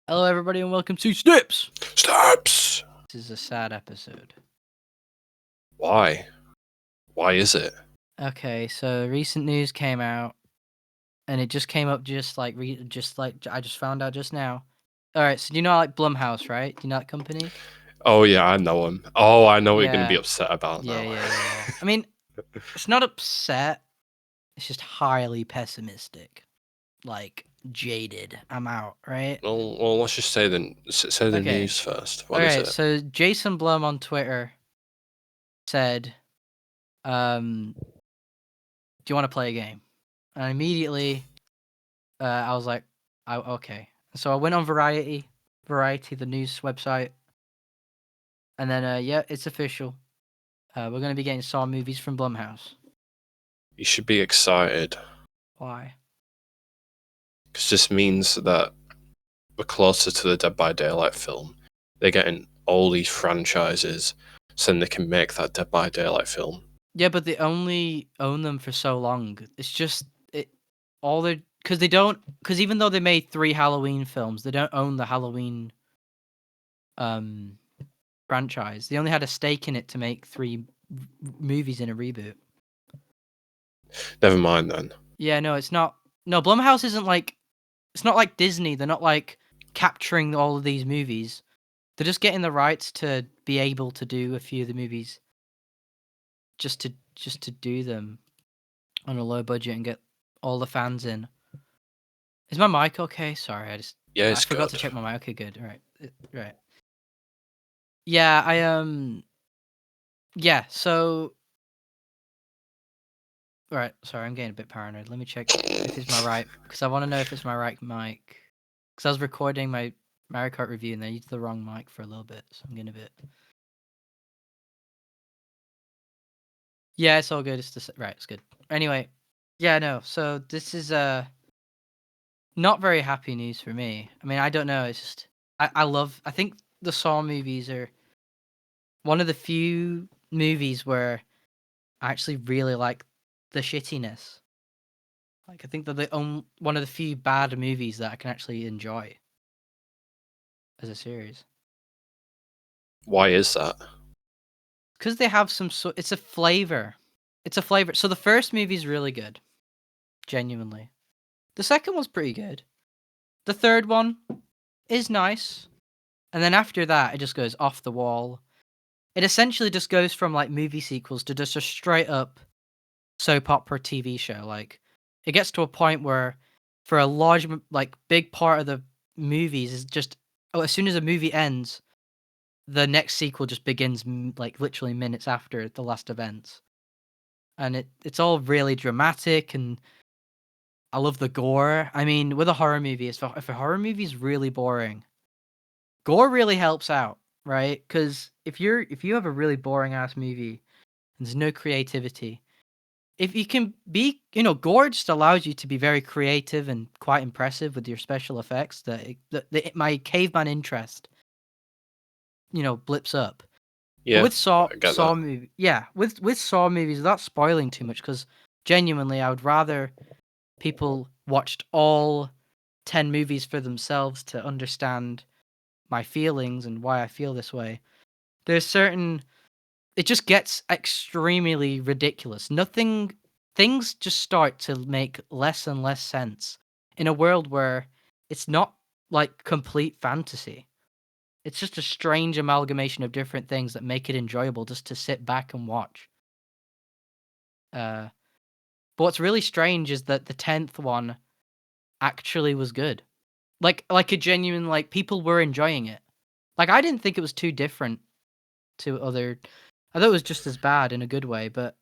Hello, everybody, and welcome to Snips! Snips! This is a sad episode. Why? Why is it? Okay, so recent news came out, and it just came up I just found out just now. Alright, so do you know Blumhouse, right? Do you know that company? Oh yeah, I know him. Oh, I know what you're going to be Yeah. upset about now. Yeah. I mean, it's not upset. It's just highly pessimistic. Like, jaded. I'm out, right? Well, let's just say the Okay. news first. What is Alright, it? so Jason Blum on Twitter said, do you want to play a game? And immediately, I was like, okay. So I went on Variety, the news website, and then yeah, it's official. We're gonna be getting Saw movies from Blumhouse. You should be excited. Why? Because this means that we're closer to the Dead by Daylight film. They're getting all these franchises, so then they can make that Dead by Daylight film. Yeah, but they only own them for so long. It's just because even though they made 3 Halloween films, they don't own the Halloween franchise. They only had a stake in it to make 3 movies in a reboot. Never mind then. Yeah, no, it's not. No, Blumhouse isn't like. It's not like Disney. They're not like capturing all of these movies. They're just getting the rights to be able to do a few of the movies. Just to do them on a low budget and get all the fans in. Is my mic okay? Sorry, I forgot to check my mic. Okay, good. All right. Right. Yeah, yeah, so right, sorry, I'm getting a bit paranoid. Let me check if it's my right, because I want to know if it's my right mic. Because I was recording my Mario Kart review and I used the wrong mic for a little bit, so I'm getting a bit. Yeah, it's all good. Right, it's good. Anyway, yeah, no. So this is not very happy news for me. I mean, I don't know. It's just I think the Saw movies are one of the few movies where I actually really like the shittiness. Like, I think they're one of the few bad movies that I can actually enjoy as a series. Why is that? Because they have it's a flavor. It's a flavor. So the first movie is really good. Genuinely. The second one's pretty good. The third one is nice. And then after that, it just goes off the wall. It essentially just goes from like movie sequels to just a straight up soap opera TV show. Like, it gets to a point where, for a large, like, big part of the movies is just, as soon as a movie ends, the next sequel just begins like literally minutes after the last events, and it's all really dramatic, and I love the gore. I mean, with a horror movie, if a horror movie is really boring, gore really helps out, right? Because if you have a really boring ass movie and there's no creativity, if you can be, gore just allows you to be very creative and quite impressive with your special effects. My caveman interest, blips up. Yeah, But with I get that. movie, yeah, with Saw movies, without spoiling too much, because genuinely, I would rather people watched all 10 movies for themselves to understand my feelings and why I feel this way. There's certain, it just gets extremely ridiculous. Things just start to make less and less sense in a world where it's not like complete fantasy. It's just a strange amalgamation of different things that make it enjoyable just to sit back and watch. But what's really strange is that the 10th one actually was good. Like a genuine, like, people were enjoying it. Like, I didn't think it was too different to other. I thought it was just as bad in a good way, but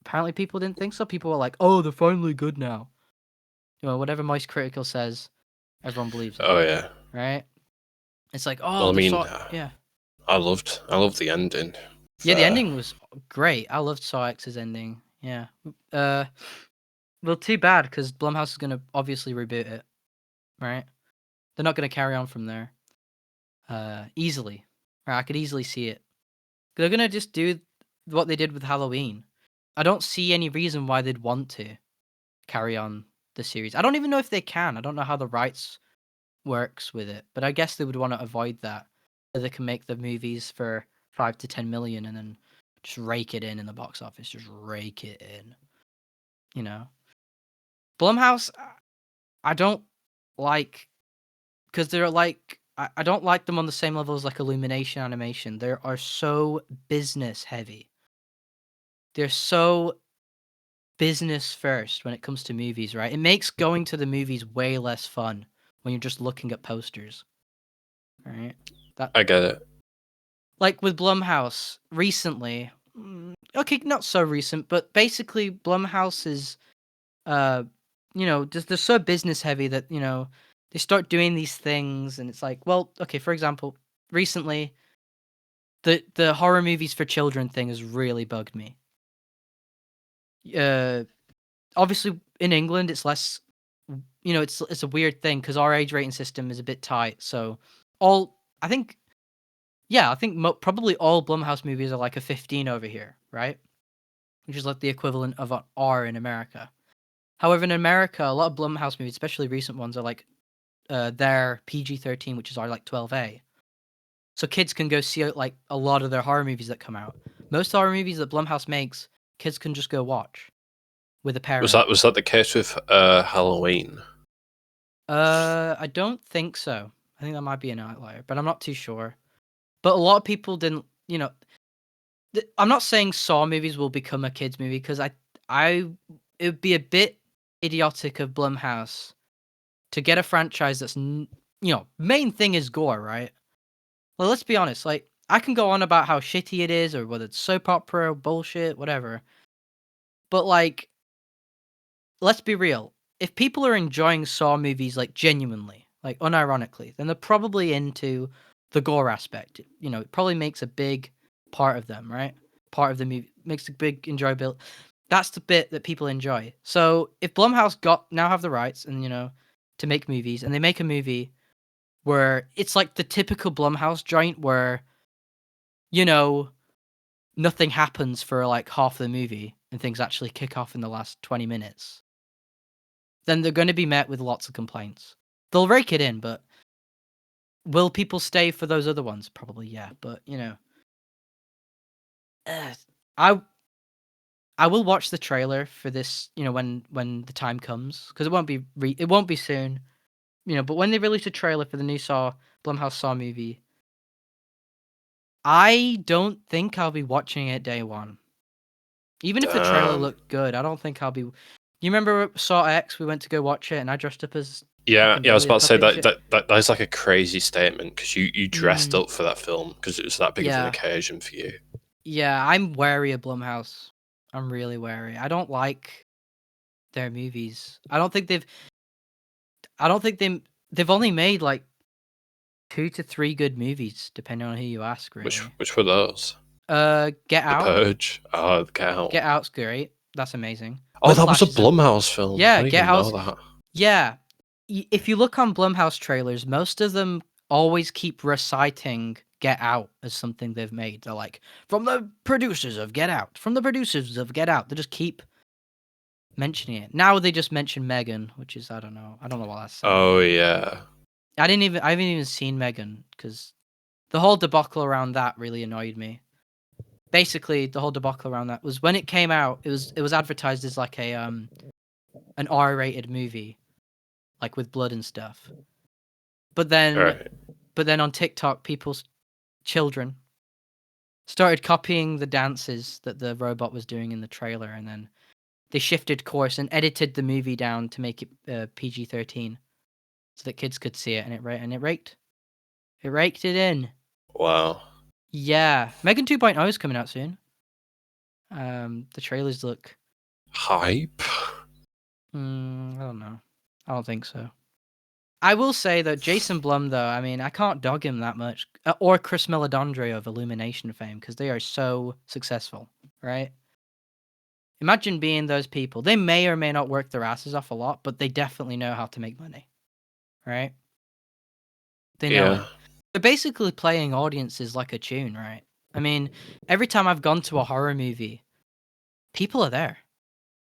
apparently people didn't think so. People were like, "Oh, they're finally good now." Whatever Moist Critical says, everyone believes it. Oh yeah. Right? It's like, oh, Well, I mean, yeah. I loved the ending. Yeah, the ending was great. I loved Saw X's ending. Yeah. Well, too bad, because Blumhouse is going to obviously reboot it, right? They're not going to carry on from there. Easily. Right, I could easily see it. They're going to just do what they did with Halloween. I don't see any reason why they'd want to carry on the series. I don't even know if they can. I don't know how the rights works with it, but I guess they would want to avoid that, so they can make the movies for 5 to 10 million and then just rake it in the box office, just rake it in. You know, Blumhouse, I don't like because they're like I don't like them on the same level as like Illumination Animation. They are so business heavy. They're so business first when it comes to movies, right? It makes going to the movies way less fun when you're just looking at posters, right? That I get it. like with Blumhouse recently. Okay, not so recent, but basically Blumhouse is just they're so business heavy that, they start doing these things and it's like, well, okay, for example, recently the horror movies for children thing has really bugged me. Obviously in England it's less, it's a weird thing because our age rating system is a bit tight. So all I think, probably all Blumhouse movies are like a 15 over here, right? Which is like the equivalent of an R in America. However, in America, a lot of Blumhouse movies, especially recent ones, are like their PG-13, which is our like 12A. So kids can go see like a lot of their horror movies that come out. Most horror movies that Blumhouse makes, kids can just go watch with a parent. Was that the case with Halloween? I don't think so. I think that might be an outlier, but I'm not too sure. But a lot of people didn't, I'm not saying Saw movies will become a kids movie because it would be a bit idiotic of Blumhouse to get a franchise that's, main thing is gore, right? Well, let's be honest. Like, I can go on about how shitty it is, or whether it's soap opera, or bullshit, whatever. But like, let's be real. If people are enjoying Saw movies like genuinely, like unironically, then they're probably into the gore aspect. It probably makes a big part of them, right? Part of the movie makes a big enjoyable. That's the bit that people enjoy. So if Blumhouse now have the rights and to make movies, and they make a movie where it's like the typical Blumhouse joint where nothing happens for like half the movie and things actually kick off in the last 20 minutes, then they're going to be met with lots of complaints. They'll rake it in, but will people stay for those other ones? Probably, yeah. But I I will watch the trailer for this. When the time comes, because it won't be soon. But when they release a trailer for the new Blumhouse Saw movie, I don't think I'll be watching it day one. Even if the trailer looked good, I don't think I'll be. You remember Saw X? We went to go watch it, and I dressed up as Yeah, fucking I was Billy the about to say Puppet and shit. that's like a crazy statement because you dressed Mm, up for that film because it was that big of an yeah, occasion for you. yeah. I'm wary of Blumhouse. I'm really wary. I don't like their movies. I don't think they've. I don't think they've only made like 2 to 3 good movies, depending on who you ask. Really. Which were those? Get The Out. Purge. Oh, Get Out. Get Out's great. That's amazing. Oh, that was Whiplash a is a Blumhouse film. I yeah. didn't Get even know Out's that. yeah. If you look on Blumhouse trailers, most of them always keep reciting Get Out as something they've made. They're like, from the producers of Get Out, from the producers of Get Out. They just keep mentioning it. Now they just mention Megan, which is, I don't know. I don't know what that's saying. Oh yeah. I haven't even seen Megan because the whole debacle around that really annoyed me. Basically, the whole debacle around that was when it came out, it was advertised as like an R-rated movie, like with blood and stuff. But All then right. on TikTok, people's children started copying the dances that the robot was doing in the trailer, and then they shifted course and edited the movie down to make it PG-13, so that kids could see it, and it raked it in. Wow. Yeah, Megan 2.0 is coming out soon. The trailers look. Hype. I don't know. I don't think so. I will say that Jason Blum, though, I mean, I can't dog him that much, or Chris Meledandri of Illumination fame, because they are so successful, right? Imagine being those people. They may or may not work their asses off a lot, but they definitely know how to make money, right? They know it. Yeah. They're basically playing audiences like a tune, right? I mean, every time I've gone to a horror movie, people are there.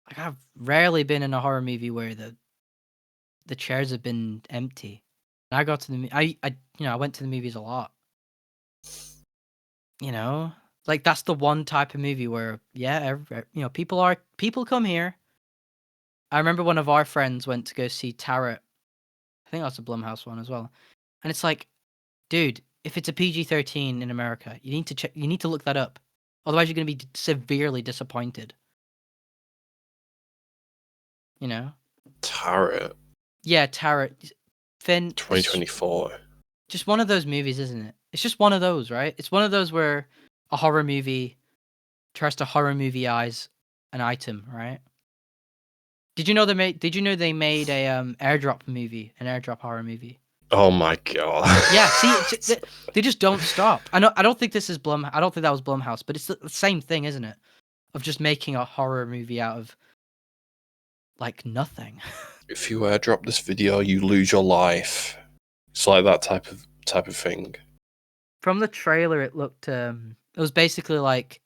Like, I've rarely been in a horror movie where the chairs have been empty. I go to the I went to the movies a lot. You know, like that's the one type of movie where people come here. I remember one of our friends went to go see Tarot. I think that's a Blumhouse one as well. And it's like, dude, if it's a PG-13 in America, you need to check. You need to look that up. Otherwise, you're going to be severely disappointed. You know? Tarot. Yeah, Tarot. Finn. 2024. Just one of those movies, isn't it? It's just one of those, right? It's one of those where a horror movie tries to horror movie-ize an item, right? Did you know they made a airdrop movie, an airdrop horror movie? Oh my god. Yeah, see, they just don't stop. I don't think this is I don't think that was Blumhouse, but it's the same thing, isn't it? Of just making a horror movie out of like nothing. If you airdrop this video, you lose your life. It's like that type of thing. From the trailer, it looked it was basically like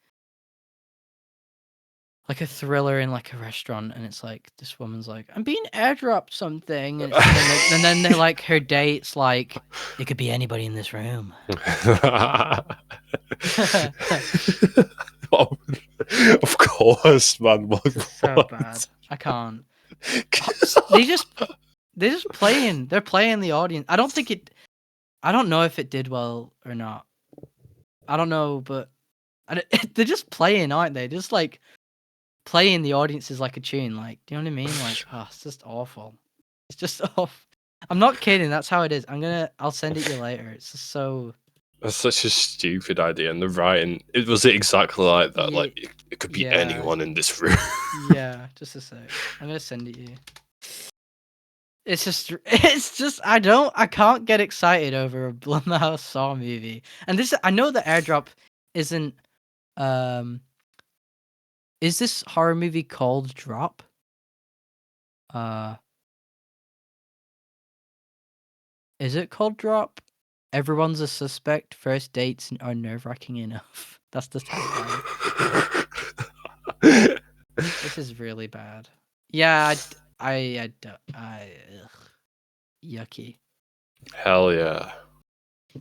a thriller in like a restaurant, and it's like this woman's like, I'm being airdropped something, and then they're like, her date's like, it could be anybody in this room. Of course, man. It's so bad. I can't. They're just playing. They're playing the audience. I don't know if it did well or not. I don't know, but they're just playing, aren't they? Just like playing the audiences like a tune. Like, do you know what I mean? Like, oh, it's just awful. It's just off. I'm not kidding. That's how it is. I'll send it you later. It's just so. That's such a stupid idea, and the writing. Was it exactly like that? Yeah, Like it could be anyone in this room. Yeah, just a sec. I'm gonna send it you. It's just I can't get excited over a Blumhouse Saw movie. And I know the airdrop isn't is this horror movie called Drop? Is it called Drop? Everyone's a suspect. First dates are nerve-wracking enough. That's the tagline. This is really bad. Yeah, yucky. Hell yeah.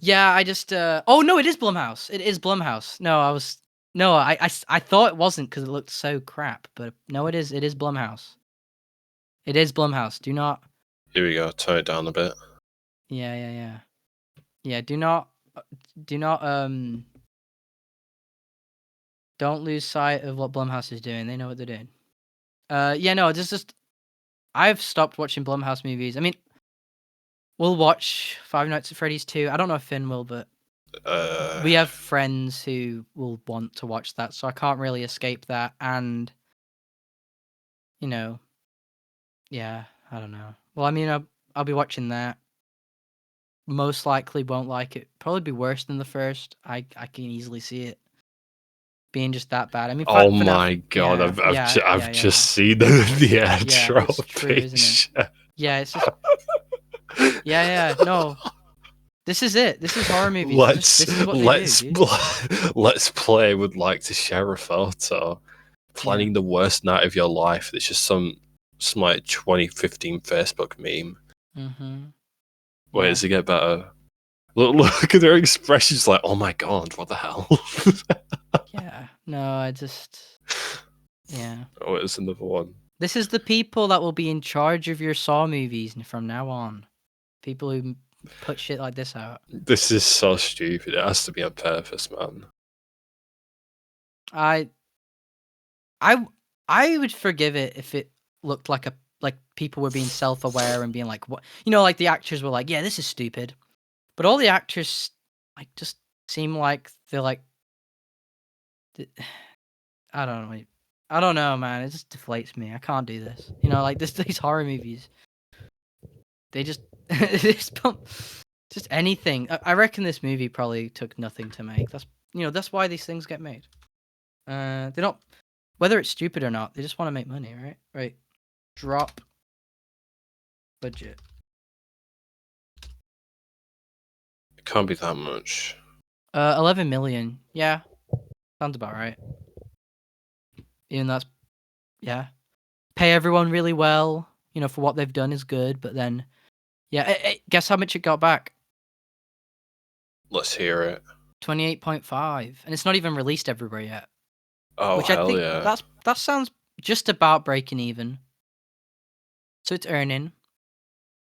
Yeah, I just oh no, it is Blumhouse. It is Blumhouse. No, I thought it wasn't because it looked so crap, but no, it is Blumhouse. It is Blumhouse. Do not. Here we go. Turn it down a bit. Yeah. Yeah, do not don't lose sight of what Blumhouse is doing. They know what they're doing. Yeah, no, just I've stopped watching Blumhouse movies. I mean, we'll watch Five Nights at Freddy's 2. I don't know if Finn will, but we have friends who will want to watch that, so I can't really escape that. And yeah, I don't know. Well, I mean, I'll be watching that. Most likely won't like it. Probably be worse than the first. I can easily see it being just that bad. I mean, oh my god, I've just seen the airdrop. It's true, isn't it? Yeah, it's just. Yeah. No, this is it. This is horror movies. Let's play. Would like to share a photo. Planning the worst night of your life. It's just some like 2015 Facebook meme. Mm-hmm. Wait, does it get better? Look at their expressions. Like, oh my god, what the hell? Yeah. No, yeah. Oh, it's another one. This is the people that will be in charge of your Saw movies from now on. People who put shit like this out. This is so stupid. It has to be on purpose, man. I would forgive it if it looked like people were being self-aware and being like, what, like the actors were like, yeah, this is stupid. But all the actors like just seem like they're like, I don't know, man. It just deflates me. I can't do this. Like these horror movies. They just just anything. I reckon this movie probably took nothing to make. That's why these things get made. They don't, whether it's stupid or not. They just want to make money, right? Right. Drop budget. It can't be that much. 11 million. Yeah, sounds about right. Even that's, yeah. Pay everyone really well. For what they've done is good, but then, Yeah, guess how much it got back? Let's hear it. 28.5, and it's not even released everywhere yet. Oh, Which I hell think yeah. that sounds just about breaking even. So it's earning.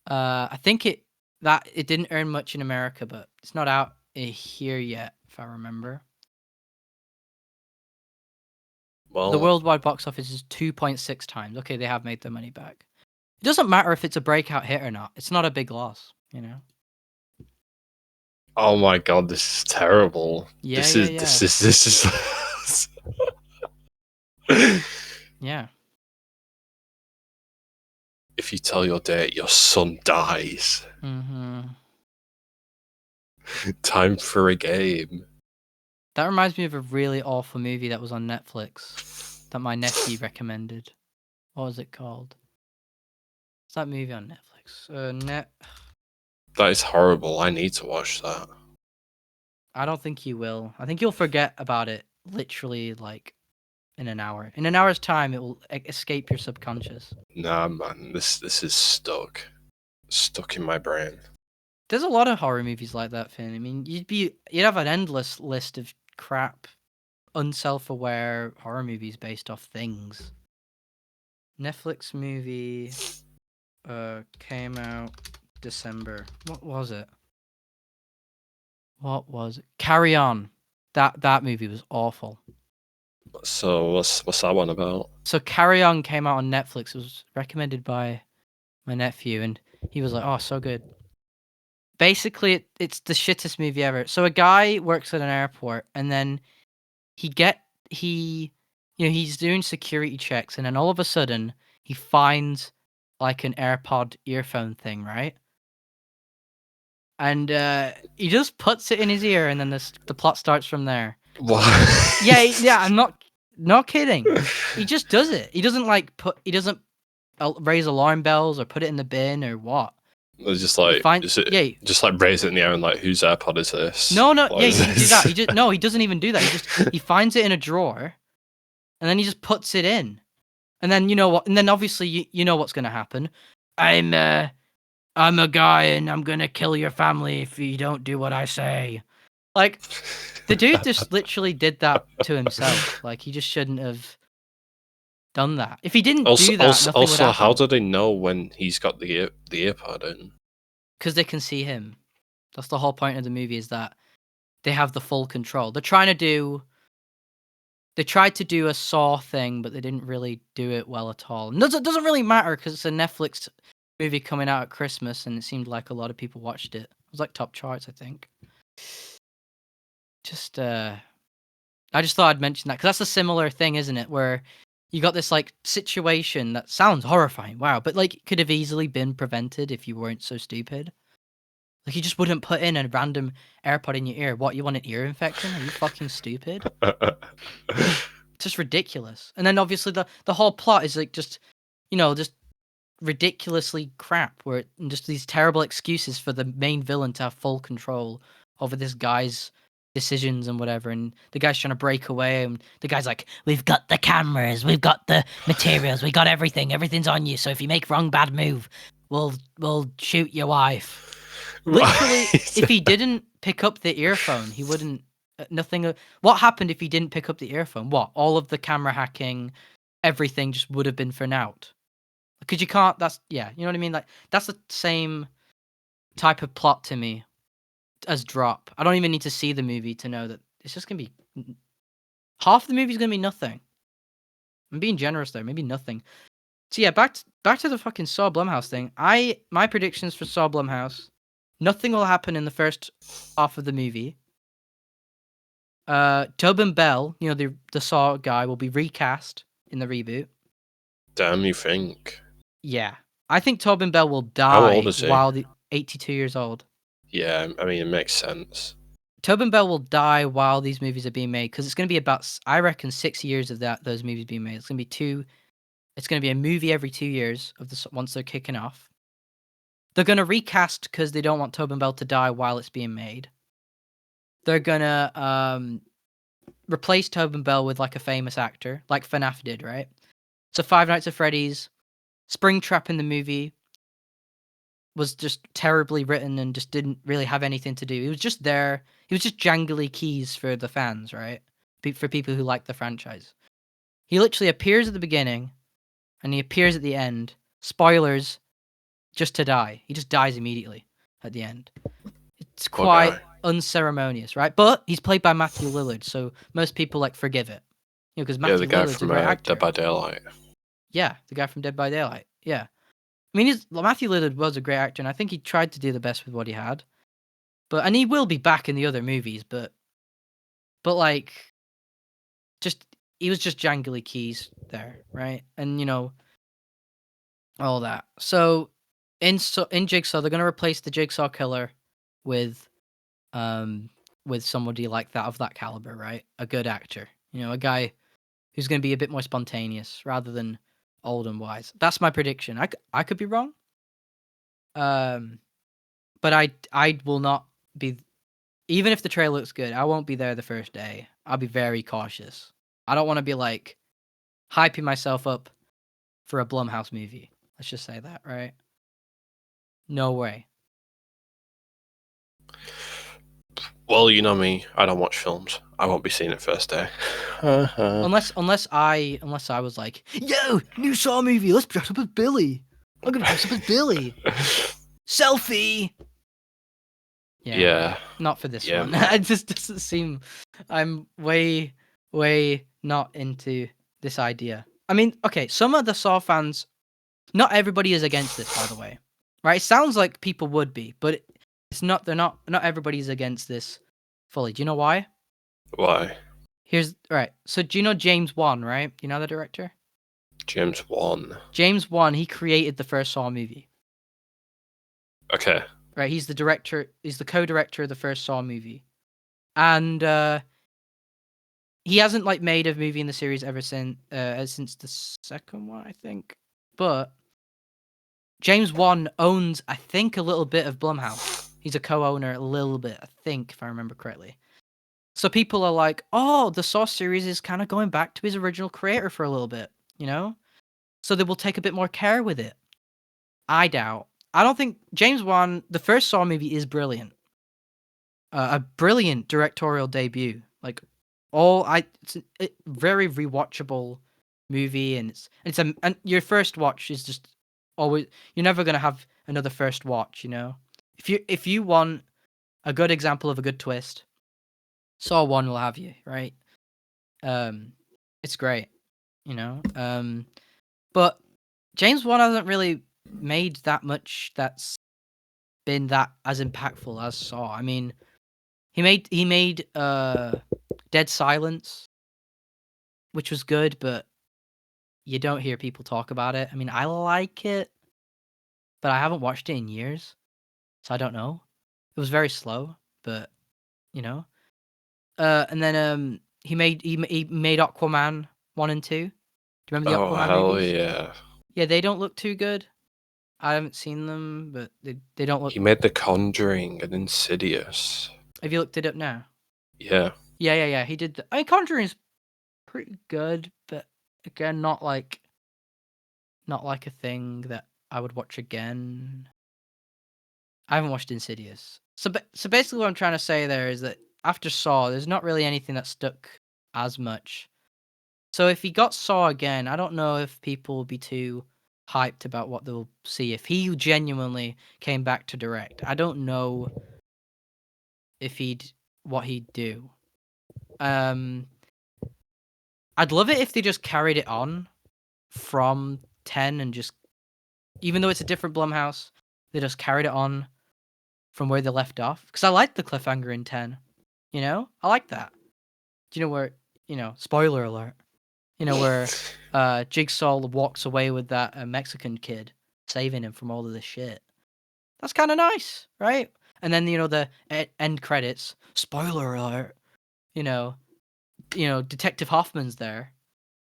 I think it didn't earn much in America, but it's not out here yet, if I remember. The Well, worldwide box office is 2.6 times. Okay, they have made their money back. It doesn't matter if it's a breakout hit or not. It's not a big loss, you know. oh my god, this is terrible. Yeah. This is Yeah. If you tell your date your son dies, Mm-hmm. time for a game. That reminds me of a really awful movie that was on Netflix that my nephew recommended. What was it called? What's that movie on Netflix? That is horrible. I need to watch that. I don't think you will. I think you'll forget about it literally like in an hour. In an hour's time, it will escape your subconscious. Nah, man, this is stuck in my brain. There's a lot of horror movies like that, Finn. I mean, you'd have an endless list of crap, unself-aware horror movies based off things. Netflix movie came out December. What was it? Carry On. That movie was awful. So what's that one about? So Carry On came out on Netflix. It was recommended by my nephew, and he was like, "Oh, so good." Basically, it's the shittest movie ever. So a guy works at an airport, and then he he's doing security checks, and then all of a sudden he finds like an AirPod earphone thing, right? And he just puts it in his ear, and then the plot starts from there. What? Yeah, I'm not kidding. He just does it. He doesn't raise alarm bells or put it in the bin or what. It's just like, just like raise it in the air and like, whose AirPod is this? No, What yeah, is he can do this? that. He doesn't even do that. He finds it in a drawer, and then he just puts it in. And then you know what? And then obviously you know what's gonna happen. I'm a guy, and I'm gonna kill your family if you don't do what I say. Like, the dude just literally did that to himself. Like, he just shouldn't have done that. If he didn't do that, nothing would happen. How do they know when he's got the earpod in? Because they can see him. That's the whole point of the movie, is that they have the full control. They tried to do a Saw thing, but they didn't really do it well at all. And it doesn't really matter because it's a Netflix movie coming out at Christmas, and it seemed like a lot of people watched it. It was like top charts, I think. I just thought I'd mention that because that's a similar thing, isn't it? Where you got this like situation that sounds horrifying, wow, but like could have easily been prevented if you weren't so stupid. Like, you just wouldn't put in a random AirPod in your ear. What, you want an ear infection? Are you fucking stupid? It's just ridiculous. And then obviously the whole plot is like just ridiculously crap, and just these terrible excuses for the main villain to have full control over this guy's decisions and whatever, and the guy's trying to break away, and the guy's like, "We've got the cameras, we've got the materials, we got everything's on you, so if you make wrong bad move, we'll shoot your wife." Literally, if he didn't pick up the earphone, he wouldn't nothing what happened if he didn't pick up the earphone? What, all of the camera hacking, everything just would have been for naught. Because you can't, you know what I mean? Like, that's the same type of plot to me as Drop. I don't even need to see the movie to know that it's just gonna be half the movie's gonna be nothing. I'm being generous there, maybe nothing. So yeah, back to the fucking Saw Blumhouse thing. My predictions for Saw Blumhouse: nothing will happen in the first half of the movie. Tobin Bell, the Saw guy, will be recast in the reboot. Damn, you think? Yeah, I think Tobin Bell will die. How old is he? While 82 years old. Yeah, I mean, it makes sense. Tobin Bell will die while these movies are being made, because it's going to be about, I reckon, 6 years of those movies being made. It's going to be a movie every 2 years once they're kicking off. They're going to recast because they don't want Tobin Bell to die while it's being made. They're going to replace Tobin Bell with like a famous actor, like FNAF did, right? So Five Nights at Freddy's, Springtrap in the movie, was just terribly written and just didn't really have anything to do. He was just there. He was just jangly keys for the fans, right? For people who like the franchise. He literally appears at the beginning and he appears at the end. Spoilers, just to die. He just dies immediately at the end. It's Poor quite guy. unceremonious, right? But he's played by Matthew Lillard, so most people like forgive it. You know, because Yeah, the Matthew guy Lillard's a from great actor. Dead by Daylight. Yeah, the guy from Dead by Daylight. Yeah. I mean, Matthew Lillard was a great actor, and I think he tried to do the best with what he had. And he will be back in the other movies, but like, just he was just jangly keys there, right? And you know, all that. So in Jigsaw, they're gonna replace the Jigsaw killer with somebody like that of that caliber, right? A good actor, you know, a guy who's gonna be a bit more spontaneous rather than old and wise. That's my prediction. I could be wrong. But I will not be, even if the trailer looks good, I won't be there the first day. I'll be very cautious. I don't want to be like hyping myself up for a Blumhouse movie. Let's just say that, right? No way. Well, you know me. I don't watch films. I won't be seeing it first day. Unless I was like, yo, new Saw movie, let's dress up as Billy. I'm gonna dress up as Billy. Selfie. Yeah. Not for this Yeah, one. man. It just doesn't seem. I'm way not into this idea. I mean, okay, some of the Saw fans, not everybody is against this, by the way. Right? It sounds like people would be, but it's not. They're not. Not everybody's against this fully. Do you know why? Why? Right. So do you know James Wan, right? You know the director? James Wan. James Wan, he created the first Saw movie. Okay. Right, he's the director, he's the co-director of the first Saw movie. And he hasn't like made a movie in the series ever since the second one, I think. But James Wan owns, I think, a little bit of Blumhouse. He's a co-owner a little bit, I think, if I remember correctly. So people are like, oh, the Saw series is kind of going back to his original creator for a little bit, you know? So they will take a bit more care with it. I doubt. I don't think James Wan, the first Saw movie is brilliant. A brilliant directorial debut. Like, it's a very rewatchable movie, and and your first watch is just always, you're never gonna have another first watch, you know. If you want a good example of a good twist, Saw 1 will have you, right? It's great, you know. But James Wan hasn't really made that much that's been that as impactful as Saw. I mean, he made Dead Silence, which was good, but you don't hear people talk about it. I mean, I like it, but I haven't watched it in years, so I don't know. It was very slow, but you know. And then he made Aquaman 1 and 2. Do you remember the Oh, Aquaman hell movies? yeah. Yeah, they don't look too good. I haven't seen them, but they don't look. He made The Conjuring and Insidious. Have you looked it up now? Yeah. Yeah. He did. I mean, Conjuring is pretty good, but again, not like a thing that I would watch again. I haven't watched Insidious. So basically what I'm trying to say there is that after Saw, there's not really anything that stuck as much. So if he got Saw again, I don't know if people will be too hyped about what they'll see if he genuinely came back to direct. I don't know if what he'd do. I'd love it if they just carried it on from 10 and just, even though it's a different Blumhouse, they just carried it on from where they left off. Because I like the cliffhanger in 10. You know? I like that. Do you know where, spoiler alert, where Jigsaw walks away with that Mexican kid, saving him from all of this shit. That's kind of nice, right? And then, the end credits, spoiler alert, you know, Detective Hoffman's there.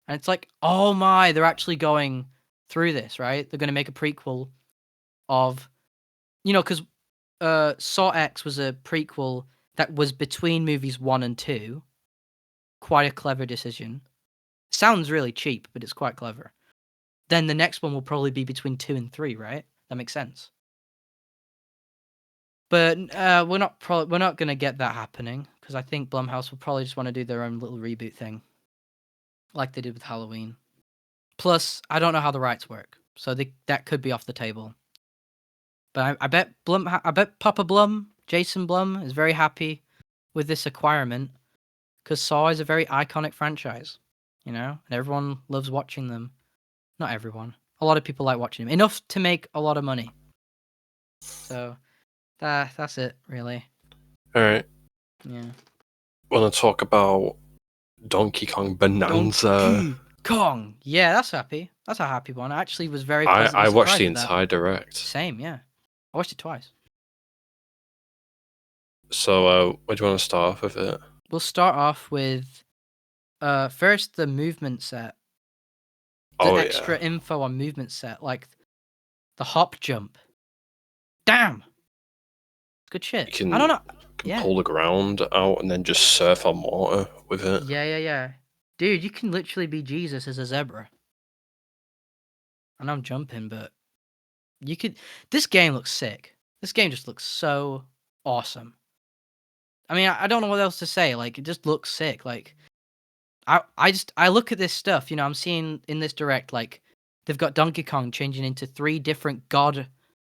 And it's like, oh my, they're actually going through this, right? They're going to make a prequel of, because Saw X was a prequel that was between movies 1 and 2. Quite a clever decision. Sounds really cheap, but it's quite clever. Then the next one will probably be between 2 and 3, right? That makes sense. But we're not gonna get that happening because I think Blumhouse will probably just want to do their own little reboot thing, like they did with Halloween. Plus, I don't know how the rights work, so that could be off the table. But I bet Papa Blum, Jason Blum, is very happy with this acquirement because Saw is a very iconic franchise, and everyone loves watching them. Not everyone. A lot of people like watching them enough to make a lot of money. So that's it, really. All right. Yeah. Want to talk about Donkey Kong Bonanza? Donkey Kong. Yeah, that's happy. That's a happy one. I actually was very pleasantly I watched surprised the with that. entire direct. Same, yeah. I watched it twice. So, where do you want to start off with it? We'll start off with first the movement set. The extra info on movement set, like the hop jump. Damn. Good shit. I don't know. You can pull the ground out and then just surf on water with it. Yeah. Dude, you can literally be Jesus as a zebra. And I'm jumping, but you could. This game looks sick. This game just looks so awesome. I mean, I don't know what else to say. Like, it just looks sick. Like, I look at this stuff. I'm seeing in this direct, like, they've got Donkey Kong changing into 3 different God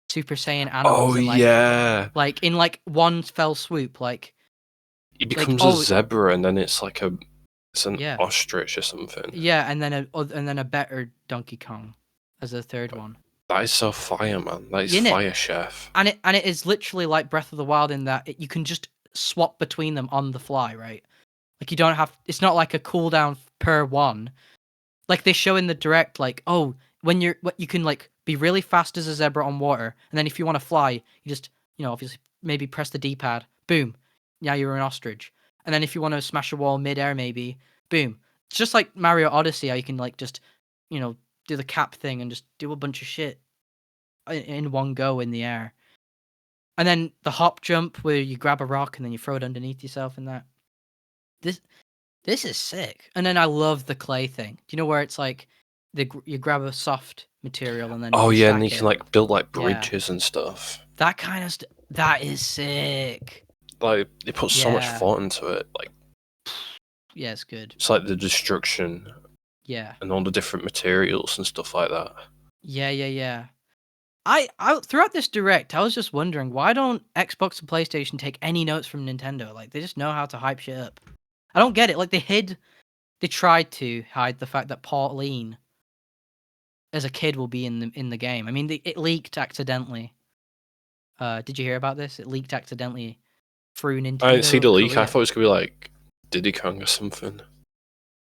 Super Saiyan animals. Oh, yeah. Like in like one fell swoop. Like he becomes a zebra, and then it's like an ostrich or something. Yeah, and then a better Donkey Kong as a third one. That is so fire, man. That is fire, chef. And it is literally like Breath of the Wild in that you can just swap between them on the fly, right? Like you don't have. It's not like a cooldown per one. Like they show in the direct, like you can like be really fast as a zebra on water, and then if you want to fly, you just obviously maybe press the D-pad, boom, now you're an ostrich. And then if you want to smash a wall mid-air, maybe boom. It's just like Mario Odyssey, how you can like just do the cap thing and just do a bunch of shit in one go in the air. And then the hop jump where you grab a rock and then you throw it underneath yourself in that. This is sick. And then I love the clay thing. Do you know where it's like you grab a soft material and then and you can like build like bridges and stuff. That kind of that is sick. Like they put so much thought into it. Like yeah, it's good. It's like the destruction. Yeah. And all the different materials and stuff like that. Yeah. I throughout this direct, I was just wondering why don't Xbox and PlayStation take any notes from Nintendo? Like they just know how to hype shit up. I don't get it. Like they tried to hide the fact that Pauline, as a kid, will be in the game. I mean, it leaked accidentally. Did you hear about this? It leaked accidentally through Nintendo. I didn't see the leak. I thought it was gonna be like Diddy Kong or something.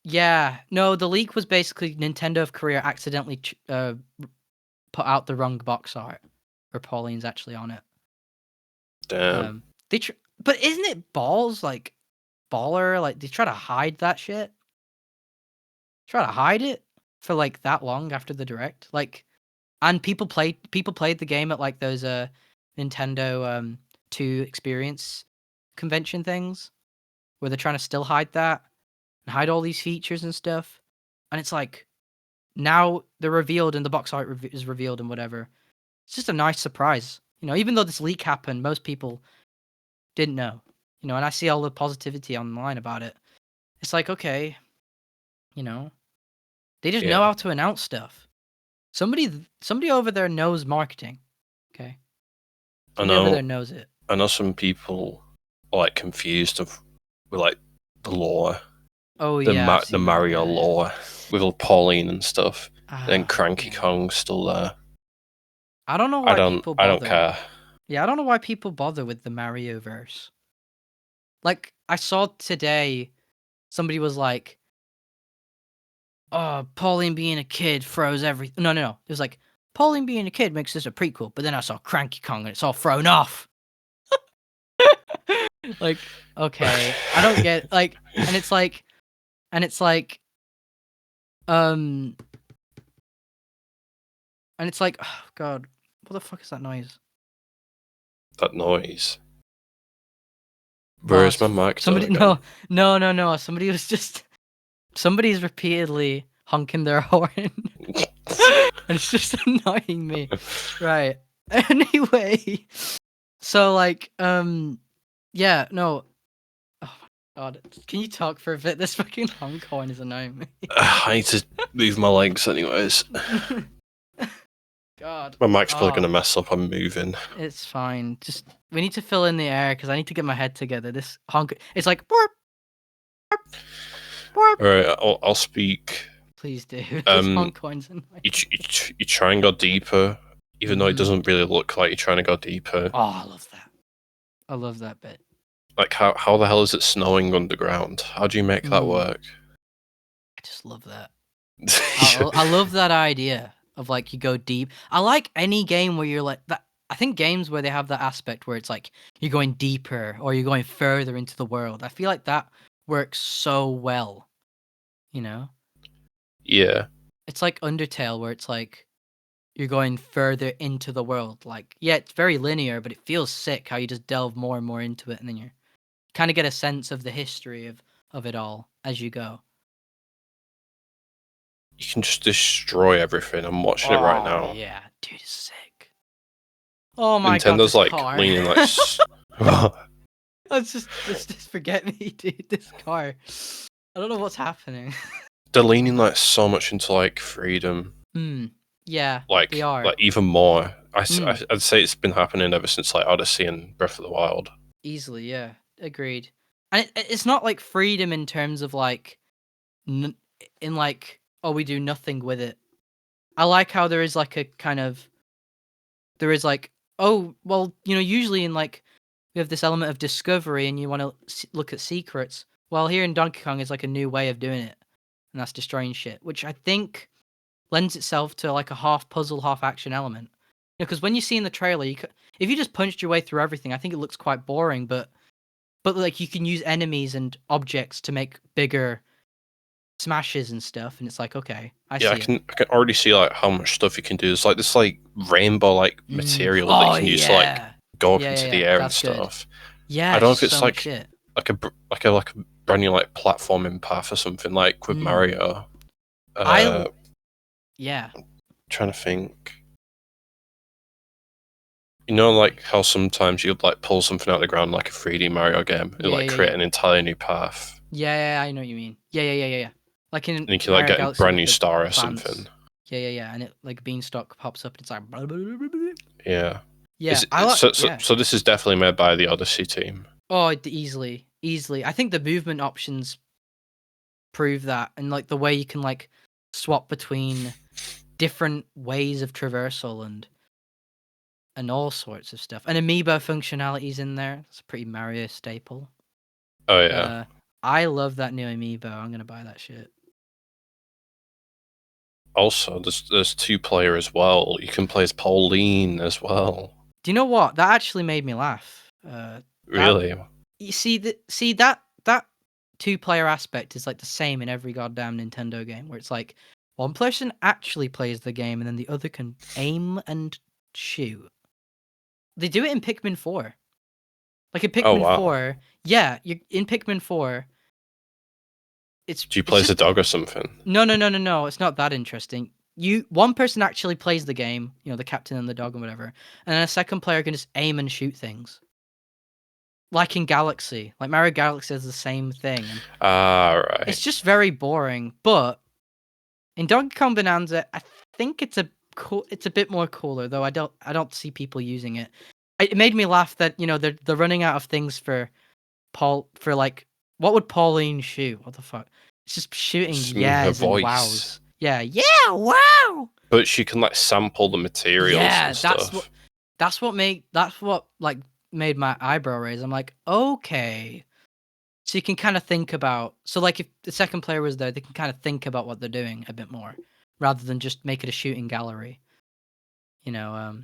Yeah, no, the leak was basically Nintendo of Korea accidentally put out the wrong box art, where Pauline's actually on it. Damn. But isn't it balls like baller? Like they try to hide that shit. Try to hide it for like that long after the direct. Like, and people played the game at like those Nintendo 2 experience convention things, where they're trying to still hide that and hide all these features and stuff. And it's like now they're revealed and the box art is revealed and whatever. It's just a nice surprise, even though this leak happened, most people didn't know, and I see all the positivity online about it. It's like, okay, they just know how to announce stuff. Somebody over there knows marketing. Okay. Somebody over there knows it. I know some people are like confused with like the lore. Oh yeah. The Mario lore with Pauline and stuff. Then Cranky Kong's still there. I don't know why people bother. I don't care. Yeah, I don't know why people bother with the Mario verse. Like, I saw today, somebody was like, "Oh, Pauline being a kid throws everything." No. It was like, Pauline being a kid makes this a prequel, but then I saw Cranky Kong and it's all thrown off. Like, okay, I don't get like, and it's like, and it's like, oh god, what the fuck is that noise? That noise. Where is my mic? Somebody, no. Somebody's repeatedly honking their horn. And it's just annoying me. Right. Anyway, So like, yeah, no. Oh my god, can you talk for a bit? This fucking Hong Kong is annoying me. I need to move my legs, anyways. God, My mic's probably gonna mess up. I'm moving. it's fine. Just we need to fill in the air because I need to get my head together. This Hong, it's like borp, borp, borp. All right, I'll speak. Please do. This Hong Kong's annoying. You try and go deeper, even though it doesn't really look like you're trying to go deeper. Oh, I love that. I love that bit. Like how the hell is it snowing underground? How do you make that work? I just love that. I love that idea of like you go deep. I like any game where you're like that. I think games where they have that aspect where it's like you're going deeper or you're going further into the world. I feel like that works so well. You know? Yeah. It's like Undertale where it's like you're going further into the world. Like, yeah, it's very linear, but it feels sick how you just delve more and more into it and then you kind of get a sense of the history of it all as you go. You can just destroy everything. I'm watching it right now. Yeah, dude, it's sick. Oh my Nintendo's god, like car. leaning like. Let's just forget me, dude. This car. I don't know what's happening. They're leaning like so much into like freedom. Yeah, Like they are. like even more. I'd say it's been happening ever since like Odyssey and Breath of the Wild. Easily, yeah, agreed. And it's not like freedom in terms of like, in like, oh, we do nothing with it. I like how there is like a kind of, there is like, oh, well, you know, usually in like, we have this element of discovery and you want to look at secrets. Well, here in Donkey Kong is like a new way of doing it. And that's destroying shit, which I think lends itself to like a half puzzle, half action element. Because when you see in the trailer, if you just punched your way through everything, I think it looks quite boring. But like you can use enemies and objects to make bigger smashes and stuff, and it's like okay, I see. I can already see like how much stuff you can do. There's like this like rainbow like material that you can use to like go up into the air and stuff. Yeah, I don't know if it's so like a brand new like platforming path or something like with Mario. Yeah. I'm trying to think. You know, like how sometimes you'd like pull something out of the ground like a 3D Mario game and like create an entirely new path. Yeah, I know what you mean. Yeah. Like in and you can like get a brand new star or something. Yeah, and it like Beanstalk pops up and it's like. Yeah. Yeah. So this is definitely made by the Odyssey team. Oh, easily. I think the movement options prove that, and like the way you can like swap between different ways of traversal and all sorts of stuff. And amiibo functionality's in there. It's a pretty Mario staple. Oh yeah. I love that new amiibo. I'm gonna buy that shit. Also, there's 2-player as well. You can play as Pauline as well. Do you know what? That actually made me laugh. Really? You see that 2-player aspect is like the same in every goddamn Nintendo game, where it's like one person actually plays the game and then the other can aim and shoot. They do it in Pikmin 4. Like in Pikmin 4, yeah, in Pikmin 4. Do you play as a dog or something? No. It's not that interesting. One person actually plays the game, you know, the captain and the dog and whatever, and then a second player can just aim and shoot things. Like in Galaxy, like Mario Galaxy does the same thing. Right. It's just very boring, but in Donkey Kong Bonanza, I think it's a bit more cooler, though I don't see people using it. It made me laugh that, you know, they're running out of things for like what would Pauline shoot? What the fuck? It's just shooting yeahs and wows. Yeah, wow. But she can like sample the materials and stuff. That's what like made my eyebrow raise. I'm like, okay. So you can kind of think about, so like if the second player was there, they can kind of think about what they're doing a bit more, rather than just make it a shooting gallery. You know,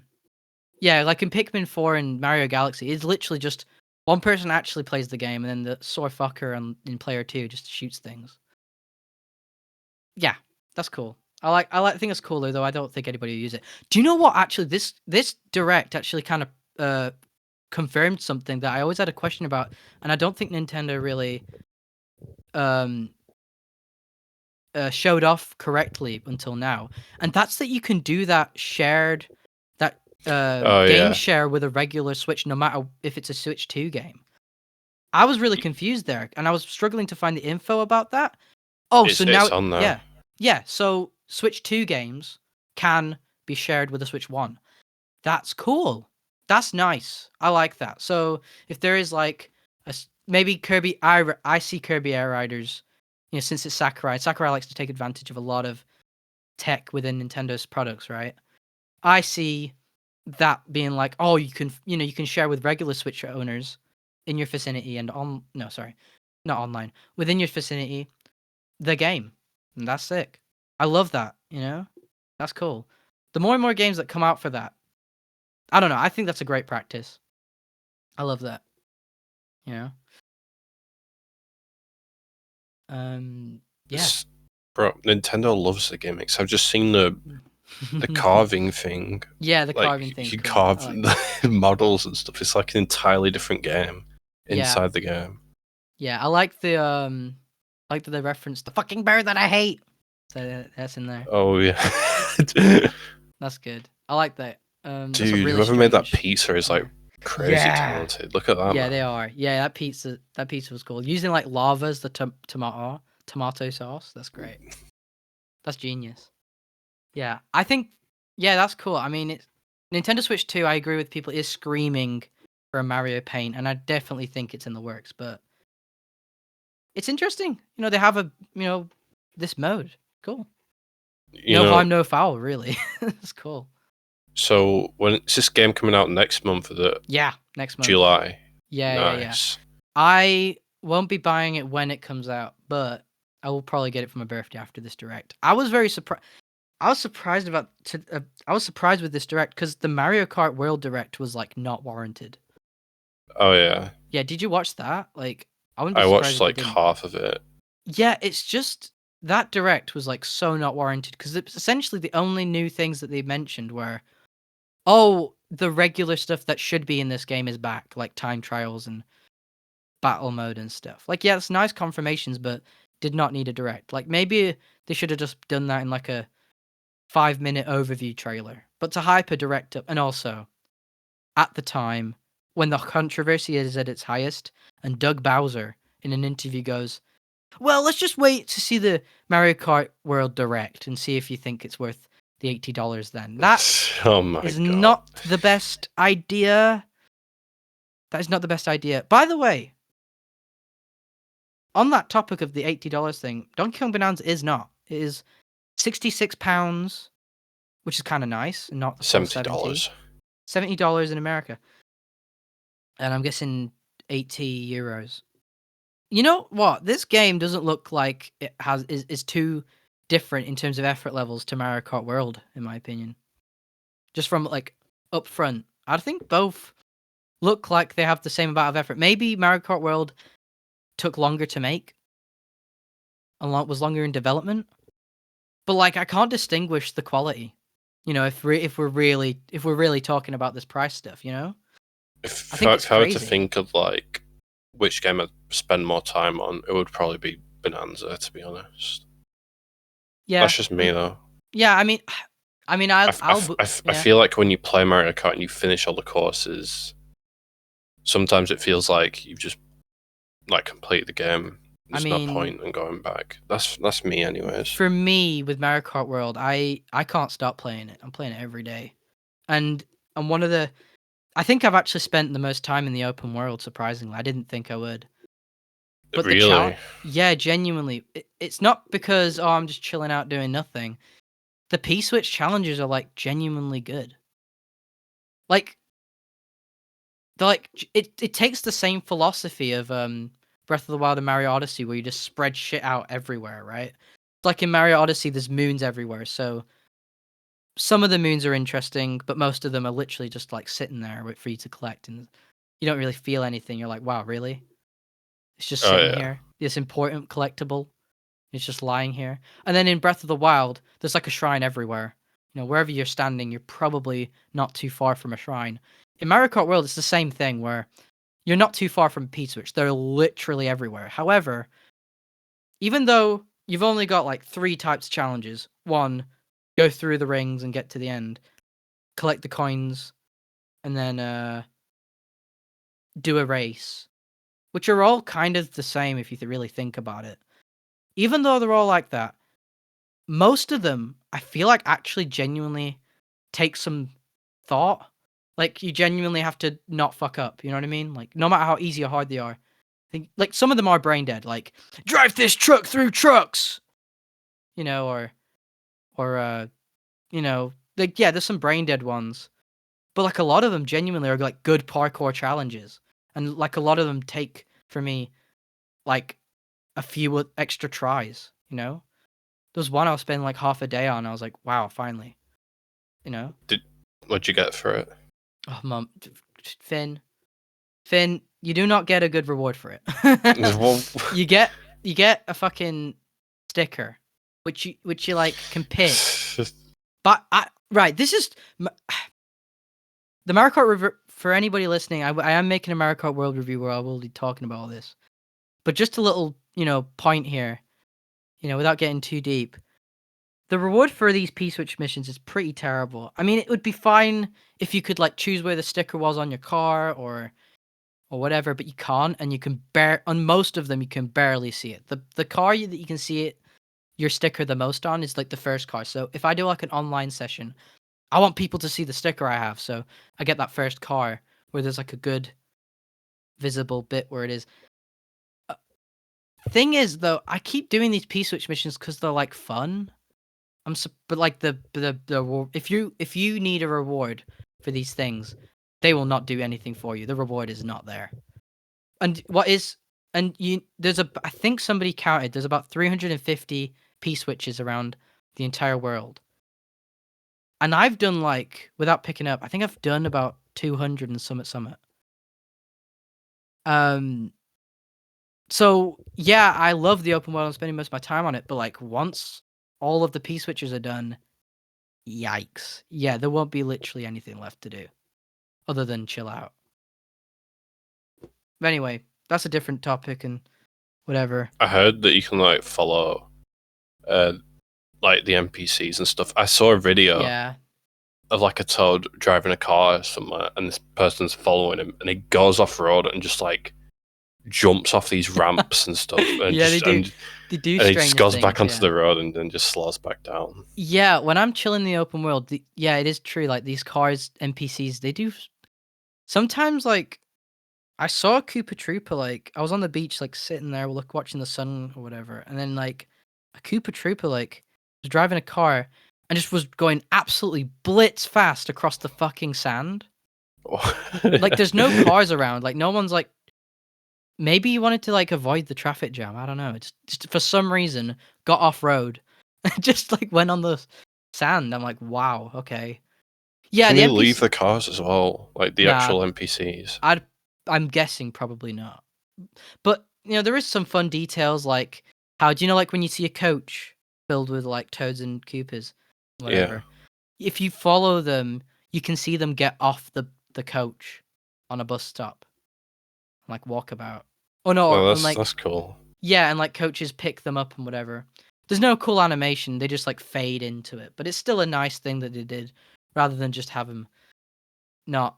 yeah, like in Pikmin 4 and Mario Galaxy, it's literally just one person actually plays the game, and then the sore fucker in player 2 just shoots things. Yeah, that's cool. I think it's cooler, though I don't think anybody will use it. Do you know what? Actually, this direct actually kind of confirmed something that I always had a question about, and I don't think Nintendo really showed off correctly until now. And that's that you can do that Oh game yeah, share with a regular Switch, no matter if it's a Switch 2 game. I was really confused there, and I was struggling to find the info about that. Oh, so now, it's on there. yeah. So Switch 2 games can be shared with a Switch 1. That's cool. That's nice. I like that. So if there is like maybe Kirby, I see Kirby Air Riders. You know, since it's Sakurai likes to take advantage of a lot of tech within Nintendo's products, right? I see that being like, oh, you can share with regular Switch owners in your vicinity and not online, within your vicinity, the game. And that's sick. I love that, That's cool. The more and more games that come out for that, I don't know, I think that's a great practice. I love that. You know? Yeah. Bro, Nintendo loves the gimmicks. I've just seen the carving thing. Yeah, the Like, carving thing's you cool. carve I like the models and stuff. It's like an entirely different game inside the game. Yeah, I like the the reference, the fucking bird that I hate. So that's in there. Oh yeah. That's good. I like that. That's a Dude, really whoever made that strange pizza is like color. crazy talented. Look at that, Yeah, man. they are. Yeah, that pizza was cool. Using like lava as the tomato sauce. That's great. That's genius. Yeah, I think. Yeah, that's cool. I mean, it's Nintendo Switch 2. I agree with people. Is screaming for a Mario Paint, and I definitely think it's in the works. But it's interesting. They have this mode. Cool. No harm, no foul. Really, it's cool. So when is this game coming out next month? Next month. July. Yeah, Nice. I won't be buying it when it comes out, but I will probably get it for my birthday after this direct. I was very surprised. I was surprised I was surprised with this direct because the Mario Kart World Direct was like not warranted. Oh yeah. Yeah, did you watch that? Like, I wouldn't be I surprised watched if you like didn't. half of it. Yeah, it's just that direct was like so not warranted because it's essentially the only new things that they mentioned were, oh, the regular stuff that should be in this game is back, like time trials and battle mode and stuff. Like, yeah, it's nice confirmations, but did not need a direct. Like, maybe they should have just done that in like a 5-minute overview trailer. But to hype a direct up, and also at the time when the controversy is at its highest, and Doug Bowser in an interview goes, "Well, let's just wait to see the Mario Kart World Direct and see if you think it's worth the $80 then." That Oh my is god. not the best idea. That is not the best idea. By the way, on that topic of the $80 thing, Donkey Kong Bonanza is not. It is £66, which is kind of nice, and not the full $70. $70 in America. And I'm guessing €80. You know what? This game doesn't look like it is too different in terms of effort levels to Mario Kart World, in my opinion. Just from like up front, I think both look like they have the same amount of effort. Maybe Mario Kart World took longer to make, was longer in development, but like I can't distinguish the quality. If we're really talking about this price stuff, I think it's If I were to crazy. think of like which game I'd spend more time on, it would probably be Bonanza, to be honest. Yeah, That's just me though. Yeah, I feel like when you play Mario Kart and you finish all the courses, sometimes it feels like you've just like completed the game. There's no point in going back. That's me, anyways. For me, with Mario Kart World, I can't stop playing it. I'm playing it every day, and I think I've actually spent the most time in the open world. Surprisingly, I didn't think I would. But really? Yeah, genuinely, it's not because I'm just chilling out doing nothing. The P-Switch challenges are like genuinely good. Like, it takes the same philosophy of Breath of the Wild and Mario Odyssey, where you just spread shit out everywhere, right? Like in Mario Odyssey, there's moons everywhere, so some of the moons are interesting, but most of them are literally just like sitting there for you to collect, and you don't really feel anything. You're like, wow, really? It's just sitting here. This important collectible. It's just lying here. And then in Breath of the Wild, there's like a shrine everywhere. Wherever you're standing, you're probably not too far from a shrine. In Mario Kart World, it's the same thing where you're not too far from P-Switch. They're literally everywhere. However, even though you've only got like 3 types of challenges, one, go through the rings and get to the end. collect the coins, and then do a race, which are all kind of the same if you really think about it. Even though they're all like that, most of them I feel like actually genuinely take some thought. Like you genuinely have to not fuck up. You know what I mean? Like no matter how easy or hard they are. I think like some of them are brain dead. Like drive this truck through trucks. You know, or you know, like yeah, there's some brain dead ones, but like a lot of them genuinely are like good parkour challenges, and like a lot of them take for me like a few extra tries. You know, there's one I'll spend like half a day on. I was like, wow, finally. You know, What'd you get for it? oh mum, Finn, you do not get a good reward for it. Well, you get a fucking sticker, which you like can pick. But right, this is the Mario Kart for anybody listening. I am making a Mario Kart World review where I will be talking about all this. But just a little, point here, without getting too deep. The reward for these P-switch missions is pretty terrible. I mean, it would be fine if you could like choose where the sticker was on your car or whatever, but you can't, and you can on most of them you can barely see it. The car that you can see it your sticker the most on is like the first car. So if I do like an online session, I want people to see the sticker I have, so I get that first car where there's like a good visible bit where it is. Thing is though, I keep doing these P-switch missions because they're like fun. But like the if you need a reward for these things, they will not do anything for you. The reward is not there. And I think somebody counted, there's about 350 P-switches around the entire world. And I've done like, without picking up, I think I've done about 200 in Summit. So yeah, I love the open world. I'm spending most of my time on it, but like once all of the P-switches are done, yikes. Yeah, there won't be literally anything left to do other than chill out. But anyway, that's a different topic and whatever. I heard that you can like follow like the NPCs and stuff. I saw a video of like a toad driving a car somewhere, and this person's following him, and he goes off road and just like jumps off these ramps and stuff. And yeah, just, they do. And he just goes back onto the road and then just slows back down. Yeah, when I'm chilling in the open world, it is true. Like these cars, NPCs, they do. Sometimes, like, I saw a Koopa Troopa. Like, I was on the beach, like sitting there, watching the sun or whatever, and then like a Koopa Troopa, like, was driving a car and just was going absolutely blitz fast across the fucking sand. Like, there's no cars around. Like, no one's like. Maybe you wanted to like avoid the traffic jam. I don't know. It's just for some reason got off road, just like went on the sand. I'm like, wow, okay. Yeah, can the you NPC... leave the cars as well, like the actual NPCs? I'm guessing probably not. But there is some fun details, like how do you know, like when you see a coach filled with like toads and Koopas, whatever. Yeah. If you follow them, you can see them get off the coach on a bus stop. Like walkabout. Oh no, that's cool. Yeah, and like coaches pick them up and whatever. There's no cool animation, they just like fade into it. But it's still a nice thing that they did, rather than just have them not,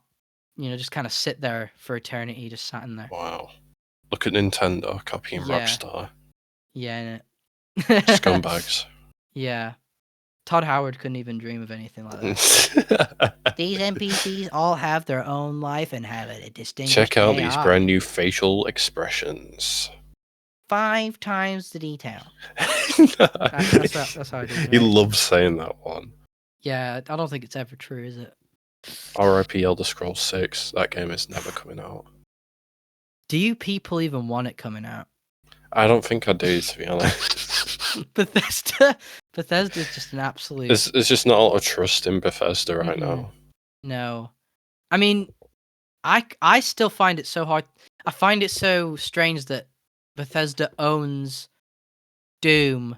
just kind of sit there for eternity, just sat in there. Wow. Look at Nintendo copying Rockstar. Yeah, Scumbags. Yeah. Todd Howard couldn't even dream of anything like that. These NPCs all have their own life and have a distinct. Check out these brand new facial expressions. 5 times the detail. That's how I do it. He loves saying that one. Yeah, I don't think it's ever true, is it? R.I.P. Elder Scrolls 6. That game is never coming out. Do you people even want it coming out? I don't think I do, to be honest. Bethesda's just an absolute. There's just not a lot of trust in Bethesda right now. No, I mean, I still find it so hard. I find it so strange that Bethesda owns Doom.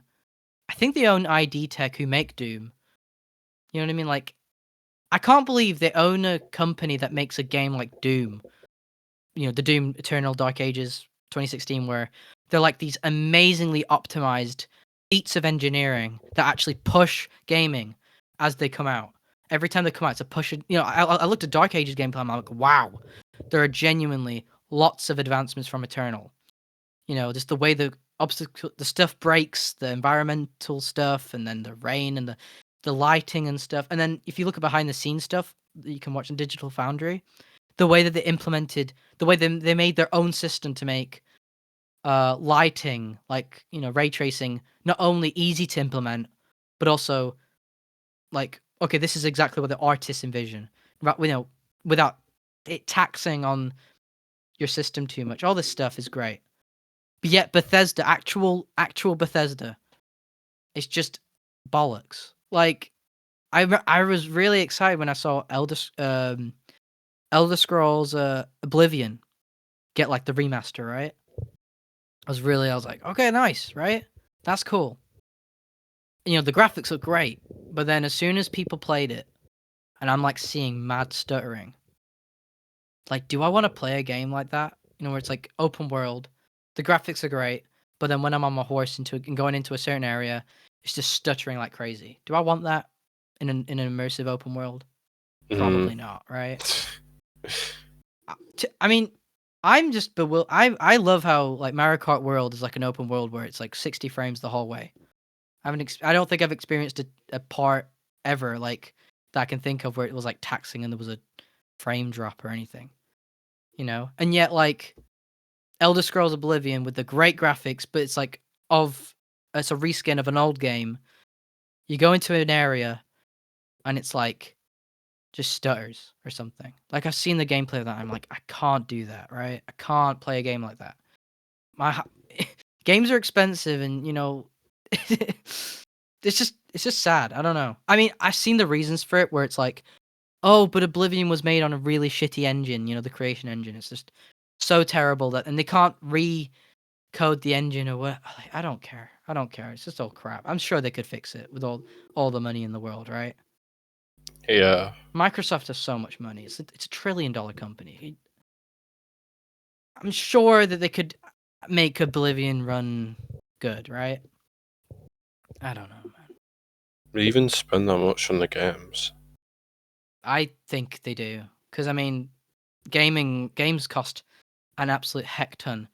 I think they own ID Tech, who make Doom. You know what I mean? Like, I can't believe they own a company that makes a game like Doom. The Doom Eternal Dark Ages 2016, where they're like these amazingly optimized feats of engineering that actually push gaming as they come out. Every time they come out, it's a push. I looked at Dark Ages gameplay. I'm like, wow, there are genuinely lots of advancements from Eternal. Just the way the stuff breaks, the environmental stuff, and then the rain and the lighting and stuff. And then if you look at behind the scenes stuff that you can watch in Digital Foundry, the way that they implemented, the way they made their own system to make lighting, like ray tracing, not only easy to implement, but also like, okay, this is exactly what the artists envision, without it taxing on your system too much. All this stuff is great, but yet Bethesda, actual Bethesda, it's just bollocks. Like, I was really excited when I saw Elder Scrolls Oblivion get like the remaster, right? I was like, okay, nice, right? That's cool. The graphics look great, but then as soon as people played it, and I'm like seeing mad stuttering, like, do I want to play a game like that? Where it's like open world, the graphics are great, but then when I'm on my horse and going into a certain area, it's just stuttering like crazy. Do I want that in an immersive open world? Probably not, right? I mean, I'm just bewildered. I love how like Mario Kart World is like an open world where it's like 60 frames the whole way. I don't think I've experienced a part ever like that I can think of where it was like taxing and there was a frame drop or anything. And yet like Elder Scrolls Oblivion with the great graphics, but it's like it's a reskin of an old game. You go into an area and it's like just stutters or something. Like, I've seen the gameplay of that. I'm like, I can't do that, right? I can't play a game like that. Games are expensive, and it's just sad. I don't know. I mean, I've seen the reasons for it where it's like, oh, but Oblivion was made on a really shitty engine. The creation engine. It's just so terrible and they can't recode the engine or what. I don't care. It's just all crap. I'm sure they could fix it with all the money in the world, right? Yeah. Microsoft has so much money. It's a $1 trillion company. I'm sure that they could make Oblivion run good, right? I don't know, man. They even spend that much on the games. I think they do. Because, I mean, games cost an absolute heck ton.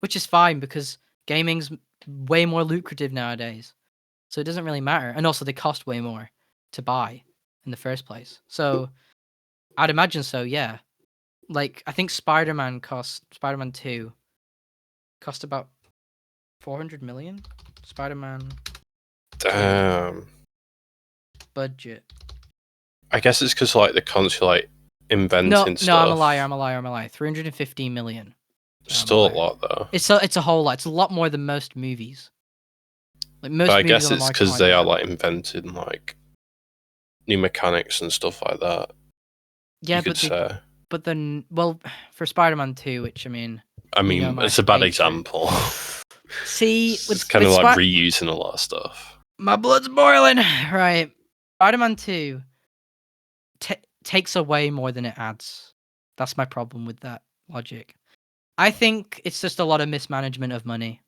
Which is fine, because gaming's way more lucrative nowadays. So it doesn't really matter. And also, they cost way more to buy in the first place. So, I'd imagine so, yeah. Like, I think Spider-Man 2 cost about 400 million. Spider-Man. Damn. Budget. I guess it's because like they're constantly like inventing stuff. No, I'm a liar. 315 million. Still a lot though. It's a whole lot. It's a lot more than most movies. Like most. But I guess it's because they are like inventing like new mechanics and stuff like that. Yeah, but then, well, for Spider-Man 2, which I mean, it's a bad example. See, it's kind of like reusing a lot of stuff. My blood's boiling. Right, Spider-Man 2 takes away more than it adds. That's my problem with that logic. I think it's just a lot of mismanagement of money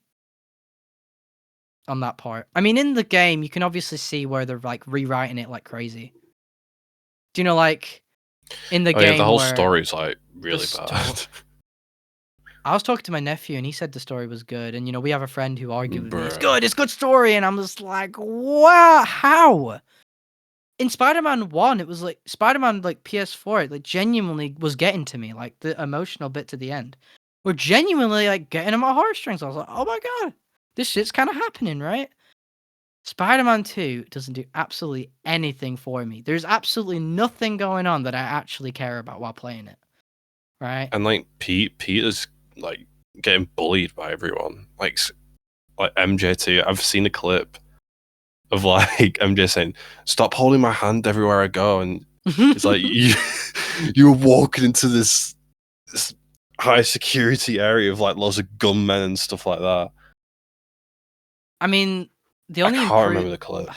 on that part. I mean, in the game, you can obviously see where they're like rewriting it like crazy. Do you know, like in the game, the whole story's like really bad. I was talking to my nephew, and he said the story was good. And we have a friend who argued with me. It's good. It's good story, and I'm just like, wow, how? In Spider-Man 1, it was like Spider-Man like PS4, it like genuinely was getting to me, like the emotional bit to the end. We're genuinely like getting on my heartstrings. I was like, oh my god, this shit's kind of happening, right? Spider-Man 2 doesn't do absolutely anything for me. There's absolutely nothing going on that I actually care about while playing it, right? And like Peter's like getting bullied by everyone, like MJ too. I've seen a clip of like MJ saying, "Stop holding my hand everywhere I go," and it's like you were walking into this high security area of like lots of gunmen and stuff like that. I mean, I can't remember the clip.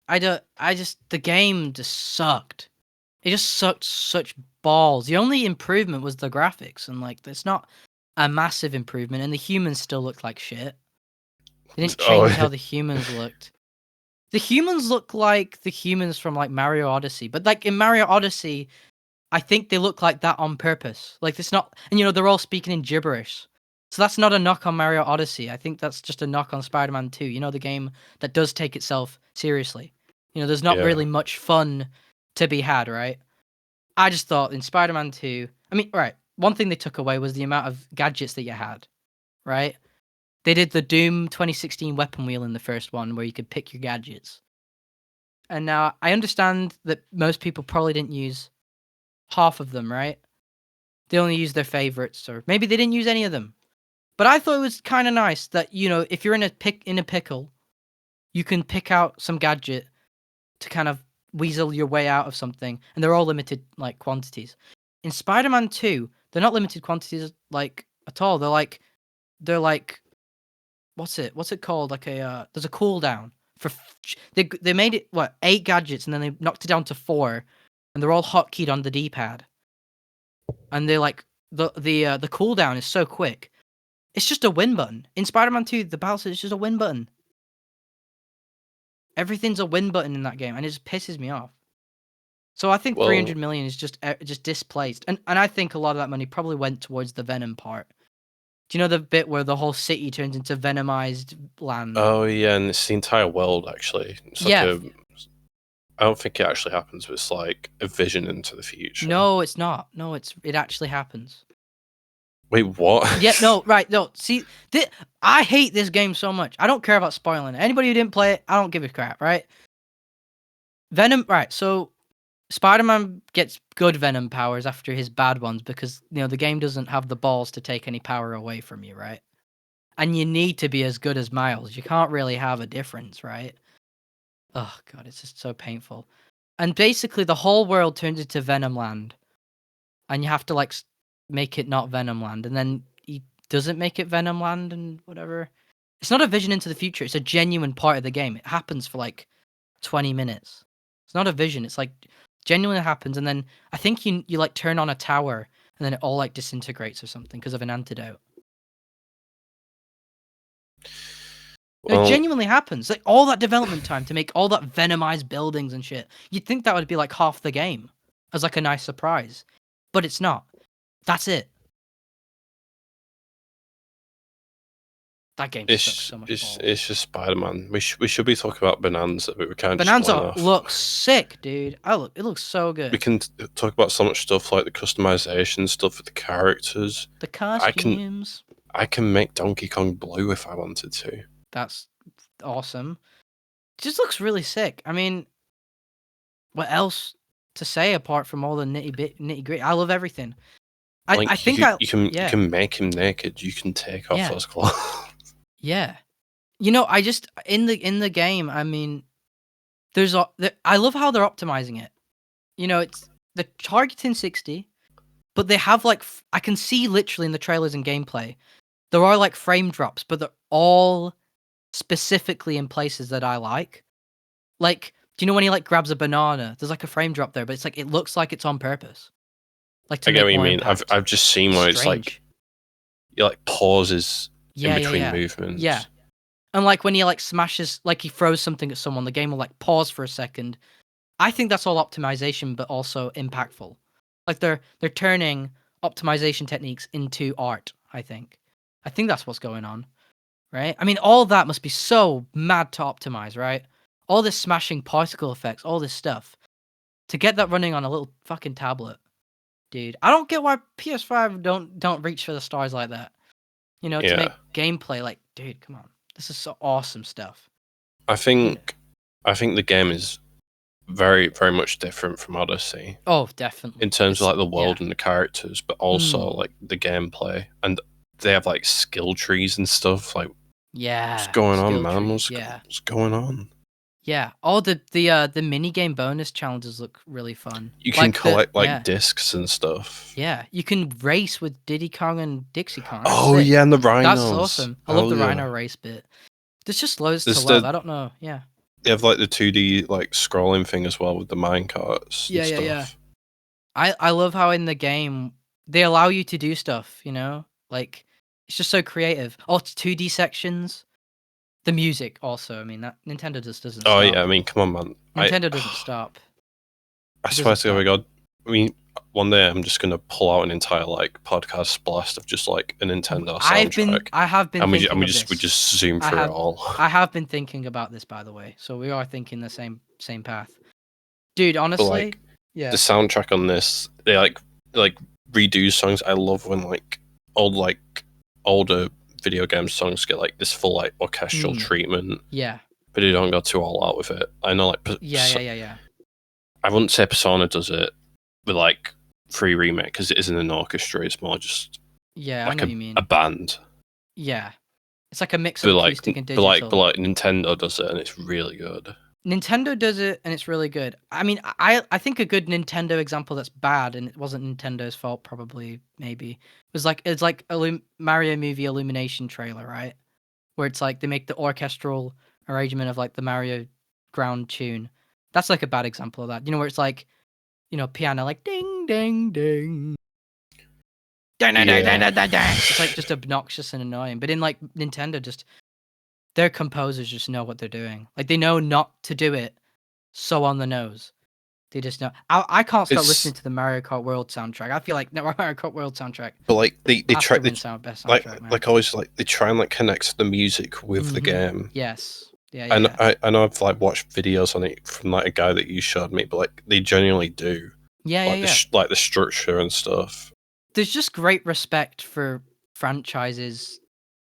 The game just sucked. It just sucked such balls. The only improvement was the graphics, and like it's not a massive improvement, and the humans still looked like shit. They didn't change how the humans looked. The humans look like the humans from like Mario Odyssey, but like in Mario Odyssey, I think they look like that on purpose. Like it's not, and they're all speaking in gibberish. So that's not a knock on Mario Odyssey. I think that's just a knock on Spider-Man 2. The game that does take itself seriously. There's not really much fun to be had, right? I just thought in Spider-Man 2, I mean, right, one thing they took away was the amount of gadgets that you had, right? They did the Doom 2016 weapon wheel in the first one where you could pick your gadgets. And now I understand that most people probably didn't use half of them, right? They only used their favorites, or maybe they didn't use any of them. But I thought it was kind of nice that, if you're in a pickle, you can pick out some gadget to kind of weasel your way out of something, and they're all limited like quantities. In Spider-Man 2, they're not limited quantities like at all. They're like what's it called? Like there's a cooldown for they made it 8 gadgets, and then they knocked it down to 4, and they're all hotkeyed on the D-pad. And they're like the cooldown is so quick. It's just a win button. In Spider-Man 2, the battle is just a win button. Everything's a win button in that game, and it just pisses me off. So I think 300 million is just displaced, and I think a lot of that money probably went towards the Venom part. Do you know the bit where the whole city turns into venomized land? Oh yeah, and it's the entire world actually. It's like I don't think it actually happens, but it's like a vision into the future. No, it's not. No, it actually happens. Wait, what? Yeah, no, right, no. See, I hate this game so much. I don't care about spoiling it. Anybody who didn't play it, I don't give a crap, right? Venom, right, so Spider-Man gets good Venom powers after his bad ones because, the game doesn't have the balls to take any power away from you, right? And you need to be as good as Miles. You can't really have a difference, right? Oh, God, it's just so painful. And basically, the whole world turns into Venom Land. And you have to, like, make it not Venom Land. And then he doesn't make it Venom Land and whatever. It's not a vision into the future. It's a genuine part of the game. It happens for, like, 20 minutes. It's not a vision. It's, like, genuinely happens. And then I think you like, turn on a tower. And then it all, like, disintegrates or something because of an antidote. Well, it genuinely happens. Like, all that development time to make all that venomized buildings and shit. You'd think that would be like half the game as like a nice surprise. But it's not. That's it. That game sucks so much balls. It's just Spider-Man. We should be talking about Bonanza, but we can't. Bonanza looks sick, dude. It looks so good. We can talk about so much stuff like the customization stuff for the characters. The costumes. I can make Donkey Kong blue if I wanted to. That's awesome. It just looks really sick. I mean, what else to say apart from all the nitty gritty? I love everything. I think you can make him naked. You can take off those clothes. Yeah, I just in the game. I mean, I love how they're optimizing it. It's the targeting 60, but they have like I can see literally in the trailers and gameplay, there are like frame drops, but they're all specifically in places that I like. Like, do you know when he like grabs a banana? There's like a frame drop there, but it's like it looks like it's on purpose. Like I get what you mean. I've just seen where it's like he like pauses in between movements. Yeah. And like when he like smashes, like he throws something at someone, the game will like pause for a second. I think that's all optimization, but also impactful. Like they're turning optimization techniques into art. I think that's what's going on. Right? I mean, all that must be so mad to optimize, right? All this smashing particle effects, all this stuff. To get that running on a little fucking tablet. Dude, I don't get why PS5 don't reach for the stars like that. To make gameplay like, dude, come on. This is so awesome stuff. I think the game is very, very much different from Odyssey. Oh, definitely. In terms of like the world and the characters, but also like the gameplay. And they have like skill trees and stuff. Like, what's going on, man? What's going on? Yeah. Oh, the mini game bonus challenges look really fun. You can collect discs and stuff. Yeah, you can race with Diddy Kong and Dixie Kong. Oh yeah, and the rhinos. That's awesome. I love the rhino race bit. There's just loads to love. I don't know. Yeah. They have like the 2D like scrolling thing as well with the minecarts. Yeah. I love how in the game they allow you to do stuff. Like it's just so creative. Oh, it's 2D sections. The music also. I mean, that Nintendo just doesn't Oh stop. yeah, I mean, come on, man. Nintendo doesn't stop. I swear to God, I mean, one day I'm just gonna pull out an entire like podcast blast of just like a Nintendo soundtrack. I have been thinking of this. We just zoom through it all. I have been thinking about this, by the way. So we are thinking the same path, dude. Honestly, but, like, yeah. The soundtrack on this, they like redo songs. I love when like older video game songs get like this full like orchestral treatment. Yeah. But they don't go too all out with it. I know, like, yeah. I wouldn't say Persona does it with like free remake because it isn't an orchestra. It's more just like I know what you mean. A band. Yeah, it's like a mix of acoustic and digital. But like Nintendo does it and it's really good. Nintendo does it and it's really good. I mean, I think a good Nintendo example that's bad and it wasn't Nintendo's fault, probably, maybe, was like it's like a Mario movie Illumination trailer, right? Where it's like they make the orchestral arrangement of like the Mario ground tune. That's like a bad example of that. You know, where it's like, you know, piano like ding ding ding. It's like just obnoxious and annoying. But in like Nintendo, just their composers just know what they're doing. Like they know not to do it so on the nose. They just know. I can't stop listening to the Mario Kart World soundtrack. I feel like the Mario Kart World soundtrack. But like they try best soundtrack, like always like they try and like connect the music with the game. Yes. Yeah. And I know I've like watched videos on it from like a guy that you showed me, but like they genuinely do. Yeah. Like the structure and stuff. There's just great respect for franchises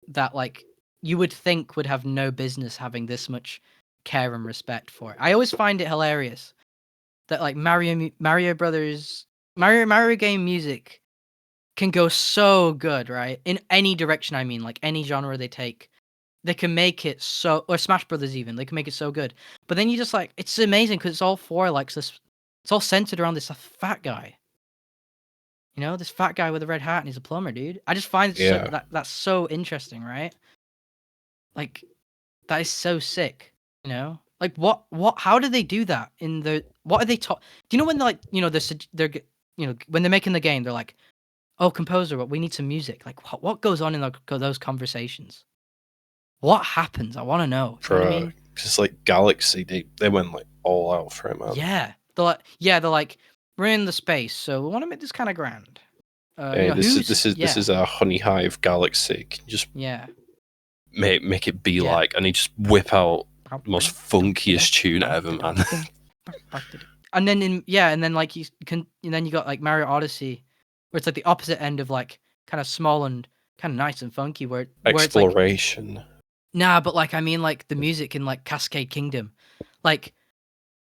that like you would think would have no business having this much care and respect for it. I always find it hilarious that like Mario game music can go so good, right? In any direction, I mean, like any genre they take, they can make it so, or Smash Brothers even, they can make it so good. But then you just like, it's amazing because it's all for like this, it's all centered around this fat guy. You know, this fat guy with a red hat and he's a plumber, dude. I just find that's so interesting, right? Like, that is so sick, you know? Like, how do they do that what are they do you know when they're like, you know, they're you know, when they're making the game, they're like, oh, composer, but we need some music. Like, what goes on in those conversations? What happens? I want to know. You know what I mean? Just like Galaxy, they went like all out for it, man. Yeah. They're like, we're in the space, so we want to make this kind of grand. Hey, you know, this is our Honey Hive Galaxy. Can you just make it be like, and he just whip out the most funkiest tune ever, man. And then like you got like Mario Odyssey, where it's like the opposite end of like kind of small and kind of nice and funky, where exploration. It's like, nah, but like I mean like the music in like Cascade Kingdom, like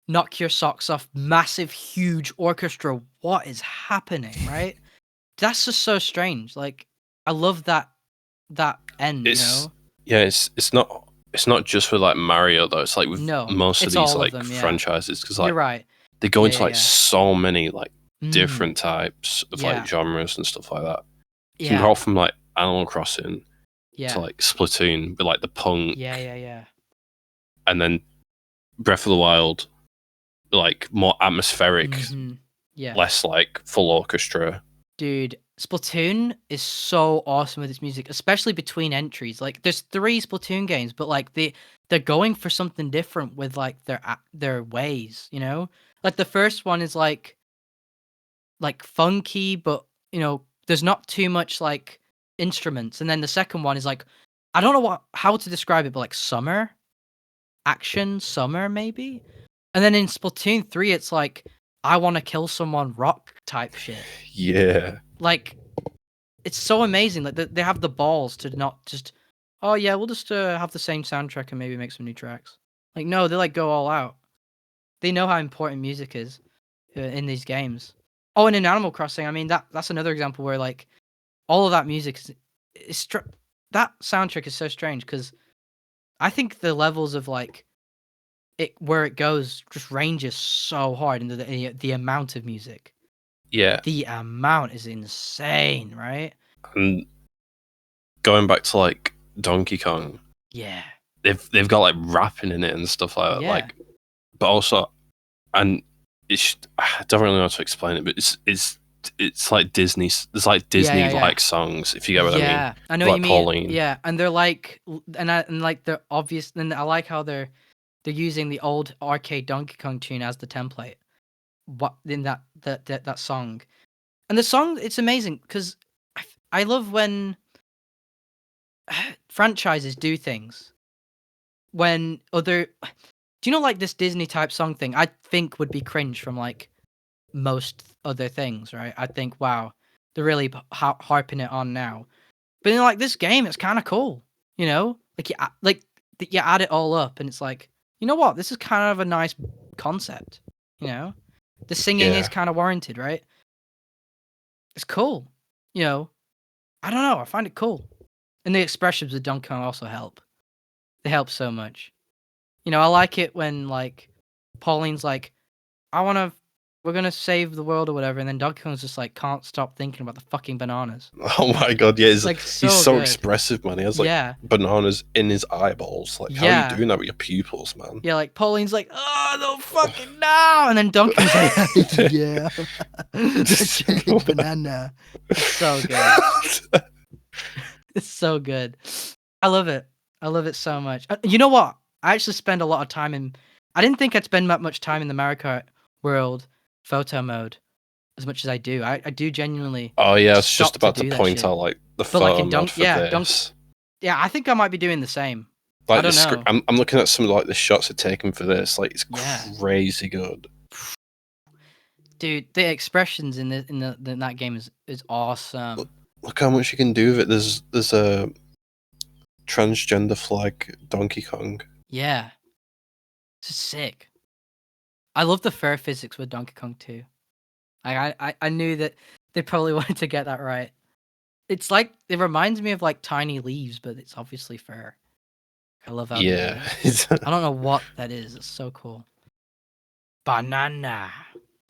knock your socks off, massive, huge orchestra. What is happening, right? That's just so strange. Like I love that end. You know? Yeah, it's not just with like Mario though. It's like with most of these like franchises because like you're right. They go into like so many like different types of like genres and stuff like that. You can go from like Animal Crossing to like Splatoon with like the punk. Yeah. And then Breath of the Wild, like more atmospheric, less like full orchestra. Dude, Splatoon is so awesome with its music, especially between entries. Like, there's 3 Splatoon games, but like they're going for something different with like their ways, you know. Like the first one is like funky, but you know, there's not too much like instruments, and then the second one is like, I don't know how to describe it, but like summer maybe. And then in Splatoon 3, it's like, I want to kill someone rock type shit. Yeah. Like, it's so amazing. Like, they have the balls to not just, oh yeah, we'll just have the same soundtrack and maybe make some new tracks. Like, no, they like go all out. They know how important music is in these games. Oh, and in Animal Crossing, I mean, that's another example where like all of that music is that soundtrack is so strange because I think the levels of like where it goes just ranges so hard into the amount of music. Yeah. The amount is insane, right? And going back to like Donkey Kong. Yeah. They've got like rapping in it and stuff like that. Like, but also, and I don't really know how to explain it, but it's it's like Disney. There's like Disney-like songs, if you get what I mean. Yeah, I know what you mean. Pauline. Yeah, and they're like, and like they're obvious. And I like how they're using the old arcade Donkey Kong tune as the template. What in that song, and the song, it's amazing because I love when franchises do things when other. Do you know, like, this Disney type song thing? I think would be cringe from like most other things, right? I think, wow, they're really harping it on now. But in like this game, it's kind of cool, you know. You add it all up, and it's like, you know what? This is kind of a nice concept, you know. The singing is kind of warranted, right? It's cool, you know. I don't know. I find it cool, and the expressions of Donkey Kong also help. They help so much. You know, I like it when like Pauline's like, we're gonna save the world or whatever, and then Donkey Kong's just like can't stop thinking about the fucking bananas. Oh my god, yeah, he's like he's so expressive, man. He has like bananas in his eyeballs. Like, how are you doing that with your pupils, man? Yeah, like Pauline's like, oh no, fucking no, and then Donkey Kong's like, yeah, banana. It's so good. It's so good. I love it. I love it so much. You know what? I actually spend a lot of time in. I didn't think I'd spend that much time in the Mario Kart world photo mode as much as I do. I do genuinely. Oh yeah, I was just about to point out like the photo mode for this. Yeah, I think I might be doing the same. Like I don't know. I'm looking at some of like the shots are taken for this. Like, it's crazy good. Dude, the expressions in that game is awesome. Look how much you can do with it. There's a transgender flag Donkey Kong. Yeah, it's sick. I love the fur physics with Donkey Kong too. I knew that they probably wanted to get that right. It's like, it reminds me of like tiny leaves, but it's obviously fur. I love how I don't know what that is. It's so cool. Banana.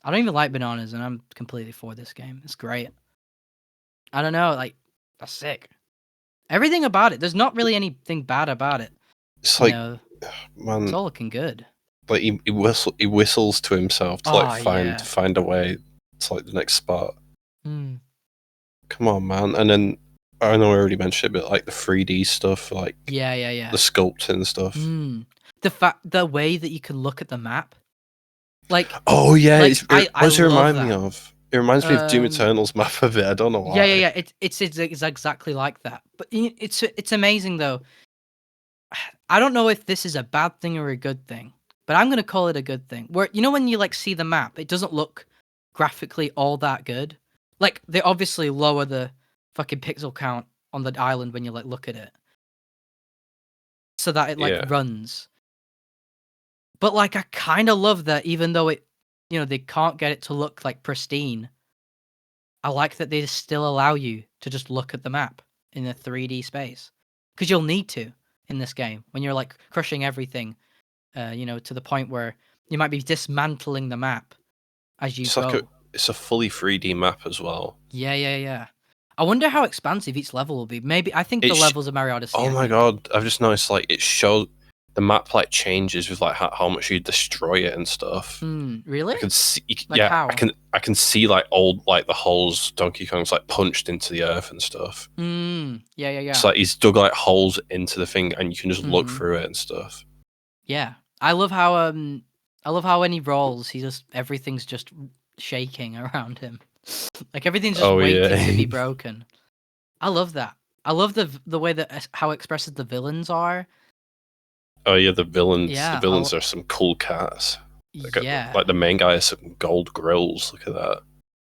I don't even like bananas, and I'm completely for this game. It's great. I don't know, like, that's sick. Everything about it. There's not really anything bad about it. It's like, man, it's all looking good. Like he whistles to himself to find a way to like the next spot. Come on, man. And then I know I already mentioned it, but like the 3D stuff, like the sculpting stuff. The way that you can look at the map, like, oh yeah, like, what does it remind me of? It reminds me of Doom Eternal's map of it. I don't know why. Yeah. It's exactly like that. But it's amazing though. I don't know if this is a bad thing or a good thing, but I'm gonna call it a good thing. Where, you know, when you like see the map, it doesn't look graphically all that good. Like, they obviously lower the fucking pixel count on the island when you like look at it, so that it like runs. But like, I kind of love that, even though it, you know, they can't get it to look like pristine. I like that they still allow you to just look at the map in a 3D space, because you'll need to in this game when you're like crushing everything, you know, to the point where you might be dismantling the map as you go. It's a fully 3D map as well. Yeah. I wonder how expansive each level will be. Maybe, I think the levels of Mario Odyssey. Oh my god, I've just noticed like it shows the map like changes with like how much you destroy it and stuff. Really? I can see, how? I can see like old, like the holes Donkey Kong's like punched into the earth and stuff. Yeah. It's like he's dug like holes into the thing, and you can just look through it and stuff. Yeah, I love how when he rolls, everything's just shaking around him. Like, everything's just waiting to be broken. I love that. I love the way that how expressive the villains are. Oh yeah, the villains. Yeah, the villains are some cool cats. Like the main guy has some gold grills. Look at that.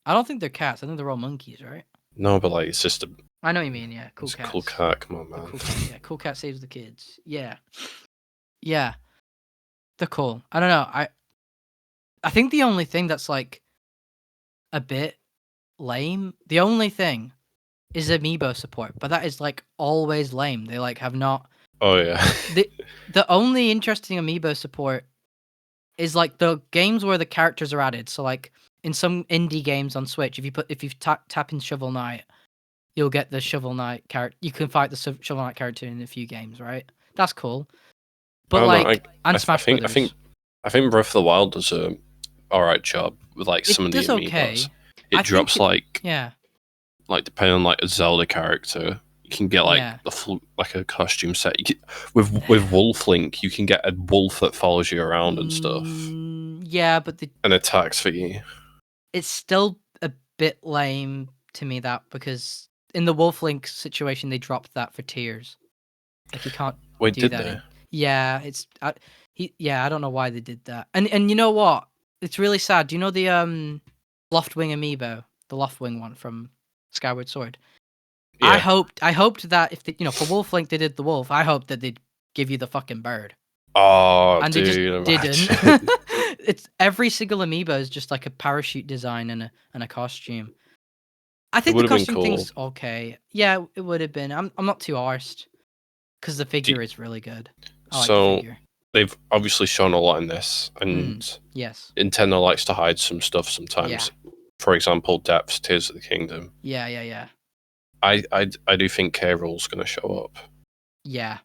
I don't think they're cats. I think they're all monkeys, right? No, but like, it's just a. I know what you mean. Yeah, cool cat. Cool cat. Come on, man. Cool cat saves the kids. Yeah. They're cool. I don't know. I think the only thing that's like a bit lame, the only thing is amiibo support, but that is like always lame. They like have not. Oh yeah. The only interesting amiibo support is like the games where the characters are added. So like in some indie games on Switch, if you tap in Shovel Knight, you'll get the Shovel Knight character. You can fight the Shovel Knight character in a few games, right? That's cool. But Smash Brothers. I think Breath of the Wild does a alright job with like some of the amiibos. Okay. it drops like yeah, like depending on like a Zelda character, you can get like like a costume set. With Wolf Link, you can get a wolf that follows you around and stuff. Yeah, but and attacks for you. It's still a bit lame to me that because in the Wolf Link situation they dropped that for tiers. Like you can't do that. Yeah, it's I don't know why they did that. And you know what? It's really sad. Do you know the Loftwing amiibo, the Loftwing one from Skyward Sword? Yeah. I hoped that if for Wolf Link they did the wolf, I hoped that they'd give you the fucking bird. Oh, and they just didn't. It's every single amiibo is just like a parachute design and a costume. I think the costume thing's okay. Yeah, it would have been. I'm not too arsed because the figure is really good. I like the figure. They've obviously shown a lot in this, and yes, Nintendo likes to hide some stuff sometimes. Yeah. For example, Depths, Tears of the Kingdom. Yeah. I do think K. Rool's going to show up. Yeah,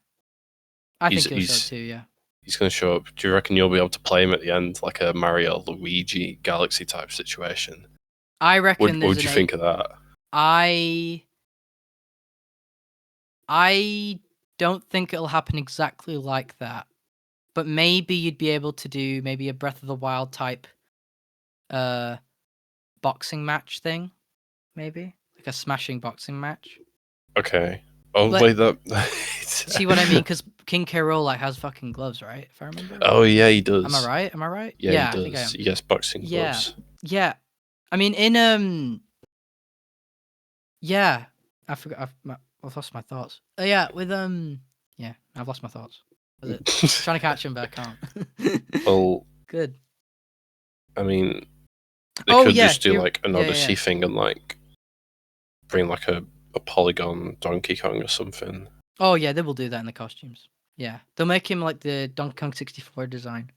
I think he'll show up too. Yeah, he's going to show up. Do you reckon you'll be able to play him at the end, like a Mario Luigi Galaxy type situation? I reckon. What would you think of that? I don't think it'll happen exactly like that, but maybe you'd be able to do maybe a Breath of the Wild type boxing match thing, maybe like a smashing boxing match. Okay. Oh, wait, that. See what I mean? Because King K. Rool like has fucking gloves, right? If I remember. Oh yeah, he does. Am I right? Yeah, he does. I think I am. Yes, boxing gloves. Yeah. I mean, in yeah, I forgot. I've lost my thoughts. Yeah, with yeah, I've lost my thoughts. Trying to catch him, but I can't. Well, good. I mean, they could just do like an Odyssey thing and like bring like a polygon Donkey Kong or something. Oh yeah, they will do that in the costumes. Yeah, they'll make him like the Donkey Kong 64 design.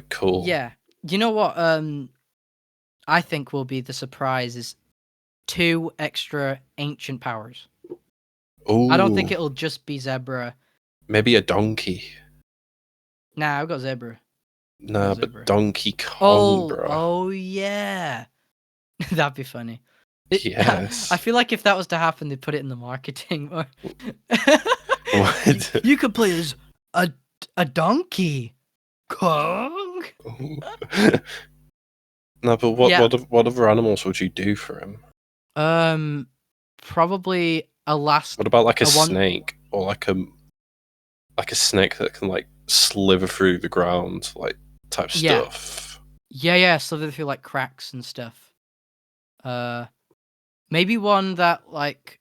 Cool. Yeah, you know what? I think will be the surprise is 2 extra ancient powers. Ooh. I don't think it'll just be Zebra. Maybe a donkey. Nah, I've got Zebra. Nah, but Donkey Kong, bro. Oh yeah, that'd be funny. Yes. I feel like if that was to happen, they'd put it in the marketing. Or what? You could play as a donkey Kong. No, but what other animals would you do for him? Probably a last. What about like a snake or like a snake that can like slither through the ground, like type stuff? Yeah, slither through like cracks and stuff. Maybe one that like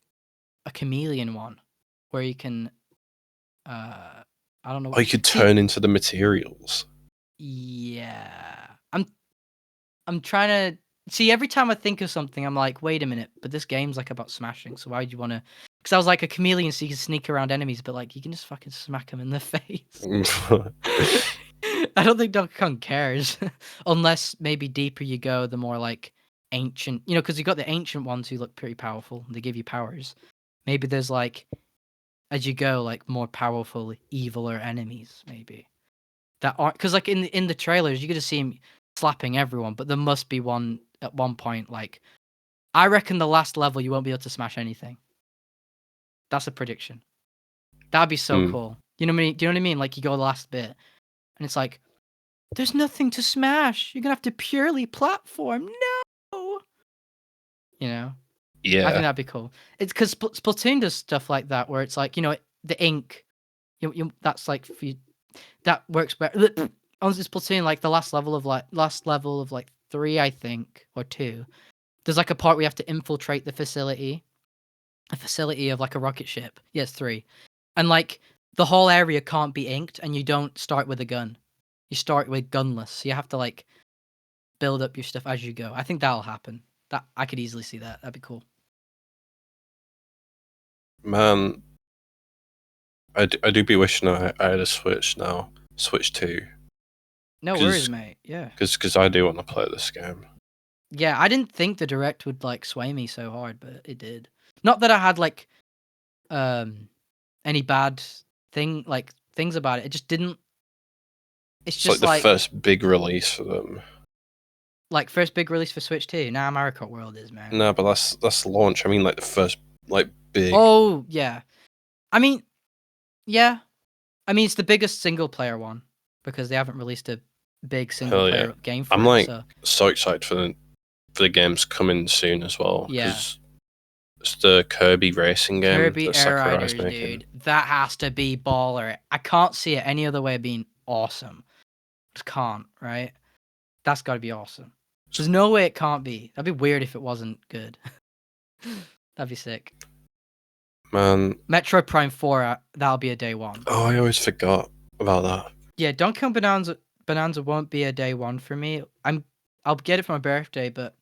a chameleon one, where you can. I don't know. Oh, you could turn into the materials. Yeah, I'm trying to see. Every time I think of something, I'm like, wait a minute, but this game's like about smashing. So why would you want to? Because I was like a chameleon, so you can sneak around enemies, but like you can just fucking smack them in the face. I don't think Donkey Kong cares, unless maybe deeper you go, the more like ancient, because you got the ancient ones who look pretty powerful. They give you powers. Maybe there's like, as you go, like more powerful, eviler enemies. Maybe that aren't because like in the trailers, you get to see him slapping everyone, but there must be one at one point. Like, I reckon the last level you won't be able to smash anything. That's a prediction. That'd be so cool. You know what I mean? Do you know what I mean? Like you go the last bit, and it's like, there's nothing to smash. You're gonna have to purely platform. No. Yeah. I think that'd be cool. It's because Splatoon does stuff like that, where it's like the ink. That's like for you, that works better. On Splatoon, like the last level of 3, I think, or 2. There's like a part where you have to infiltrate the facility. A facility of like a rocket ship. Yes, 3. And like the whole area can't be inked, and you don't start with a gun. You start with gunless. So you have to like build up your stuff as you go. I think that'll happen. That I could easily see that. That'd be cool. Man, I do be wishing I had a Switch now. Switch 2. No worries, mate. Yeah. Because I do want to play this game. Yeah, I didn't think the Direct would like sway me so hard, but it did. Not that I had like any bad things about it. It just didn't. It's just like the first big release for them. Like first big release for Switch 2. Nah, Mario Kart World is, man. No, but that's launch. I mean, like the first like big. Oh yeah, I mean, yeah, I mean it's the biggest single player one because they haven't released a big single player game for I'm it. like so excited for the games coming soon as well. Yeah. Because it's the Kirby racing game. Kirby that Air Sakurai's Riders, making. dude. That has to be baller. I can't see it any other way of being awesome. Just can't, right? That's got to be awesome. There's no way it can't be. That'd be weird if it wasn't good. That'd be sick. Man. Metroid Prime 4, that'll be a day one. Oh, I always forgot about that. Yeah, Donkey Kong Bonanza won't be a day one for me. I'll get it for my birthday, but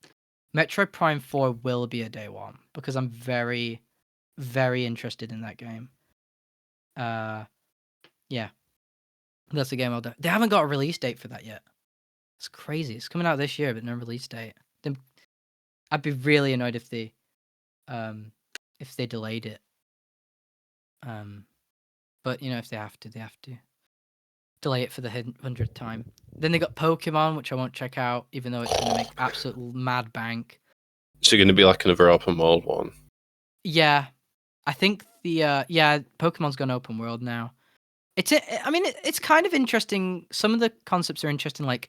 Metroid Prime 4 will be a day one because I'm very, very interested in that game. Yeah. That's the game I'll do. They haven't got a release date for that yet. It's crazy. It's coming out this year, but no release date. Then I'd be really annoyed if they delayed it. But you know, if they have to delay it for the 100th time. Then they got Pokemon, which I won't check out, even though it's gonna make absolute mad bank. Is it going to be like another open world one? Yeah, I think Pokemon's gone open world now. It's kind of interesting. Some of the concepts are interesting. Like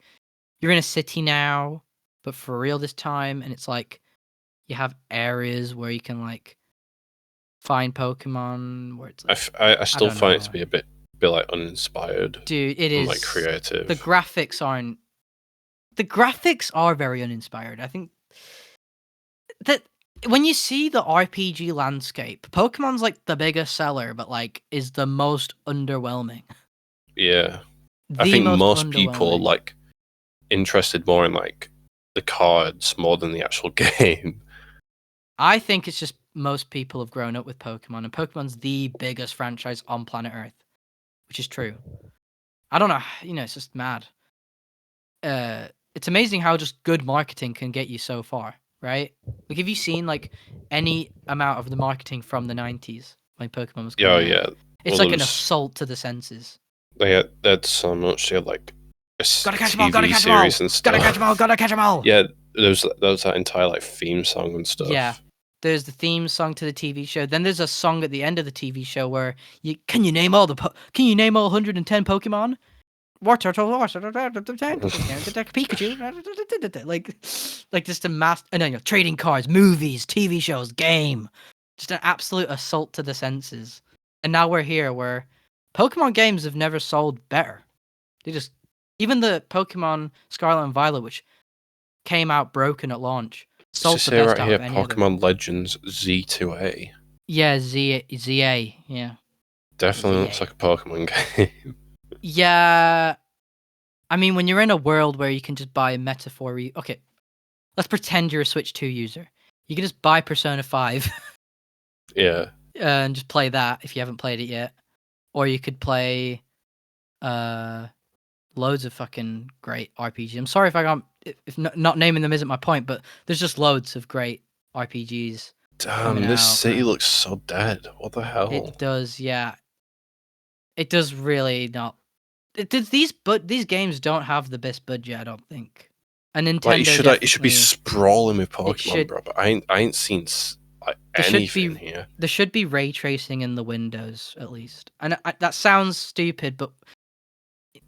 you're in a city now, but for real this time, and it's like you have areas where you can like find Pokemon. Where it's like, I still find it to be a bit like uninspired. Dude, it is like creative. The graphics aren't. The graphics are very uninspired. I think that when you see the RPG landscape, Pokemon's like the biggest seller, but like is the most underwhelming. Yeah, I think most people are like interested more in like the cards more than the actual game. I think it's just most people have grown up with Pokemon, and Pokemon's the biggest franchise on planet Earth, which is true. I don't know, it's just mad. It's amazing how just good marketing can get you so far, right? Like, have you seen like any amount of the marketing from the 90s when Pokemon was coming out? Yeah. It's like an assault to the senses. They had so much. They had like a gotta catch TV them all, gotta catch series them all, and stuff. Gotta catch them all, gotta catch them all. Yeah, there was that entire like theme song and stuff. Yeah. There's the theme song to the TV show. Then there's a song at the end of the TV show where can you name all 110 Pokemon? Water Turtle, Pikachu, like just a mass, and then trading cards, movies, TV shows, game, just an absolute assault to the senses. And now we're here where Pokemon games have never sold better. Even the Pokemon Scarlet and Violet, which came out broken at launch, sold the best out of any Pokemon Legends Z2A. Yeah, ZA, yeah. Definitely looks like a Pokemon game. Yeah, I mean, when you're in a world where you can just buy okay, let's pretend you're a Switch 2 user. You can just buy Persona 5. Yeah. And just play that if you haven't played it yet. Or you could play loads of fucking great RPGs. I'm sorry if not naming them isn't my point, but there's just loads of great RPGs. Damn, this city looks so dead. What the hell? It does, yeah. It does really not. These games don't have the best budget, I don't think. And Nintendo like, it should be sprawling with Pokemon, bro. But I ain't seen like anything here. There should be ray tracing in the windows at least. And that sounds stupid, but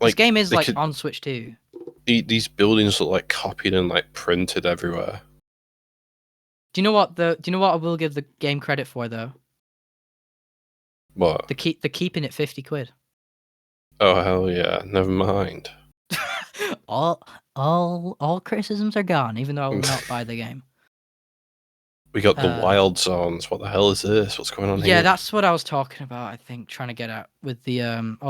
this game is like on Switch 2. These buildings look like copied and like printed everywhere. Do you know what I will give the game credit for though? What? They're keeping it £50. Oh hell yeah! Never mind. all criticisms are gone, even though I will not buy the game. We got the wild zones. What the hell is this? What's going on here? Yeah, that's what I was talking about. I think trying to get at with the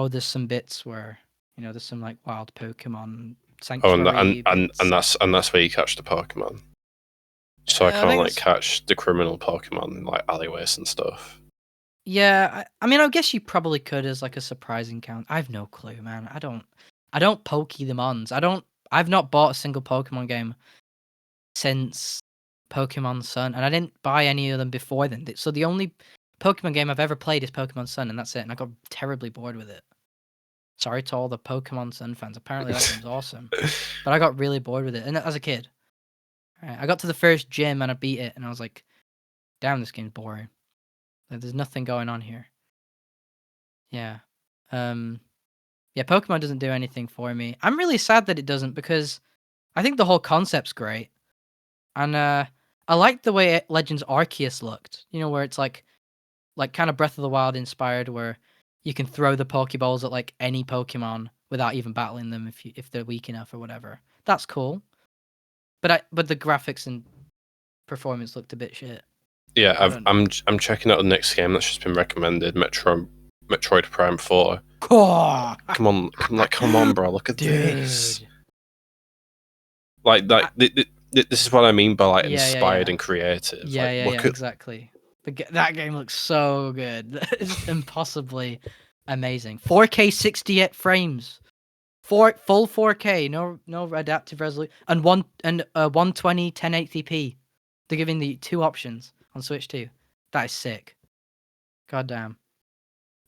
there's some bits where there's some like wild Pokemon sanctuary. And that's where you catch the Pokemon. So I can't like catch the criminal Pokemon in like alleyways and stuff. Yeah, I mean, I guess you probably could as like a surprising count. I have no clue, man. I don't pokey the mons. I've not bought a single Pokemon game since Pokemon Sun, and I didn't buy any of them before then. So the only Pokemon game I've ever played is Pokemon Sun, and that's it. And I got terribly bored with it. Sorry to all the Pokemon Sun fans. Apparently that game's awesome. But I got really bored with it, and as a kid. Right, I got to the first gym and I beat it, and I was like, damn, this game's boring. Like, there's nothing going on here. Yeah. Yeah, Pokemon doesn't do anything for me. I'm really sad that it doesn't, because I think the whole concept's great. And I liked the way Legends Arceus looked. You know, where it's like kind of Breath of the Wild inspired, where you can throw the Pokeballs at like any Pokemon without even battling them if they're weak enough or whatever. That's cool. But the graphics and performance looked a bit shit. Yeah, I'm checking out the next game that's just been recommended, Metroid Prime 4. Oh, come on, bro, look at this. Like this is what I mean by like inspired and creative. Yeah, exactly. That game looks so good. It's impossibly amazing. 4K 68 frames. Full 4K, no adaptive resolution, and 120 1080p. They're giving the 2 options on Switch 2. That is sick. God damn.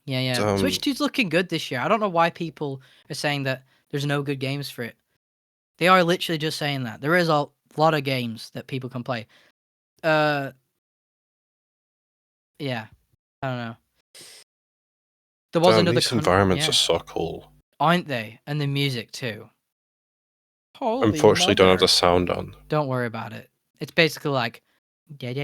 Yeah. Switch 2's looking good this year. I don't know why people are saying that there's no good games for it. They are literally just saying that. There is a lot of games that people can play. Yeah. I don't know. There was another these environments are so cool. Aren't they? And the music too. Holy Unfortunately, mother. don't have the sound on. Don't worry about it. It's basically like you can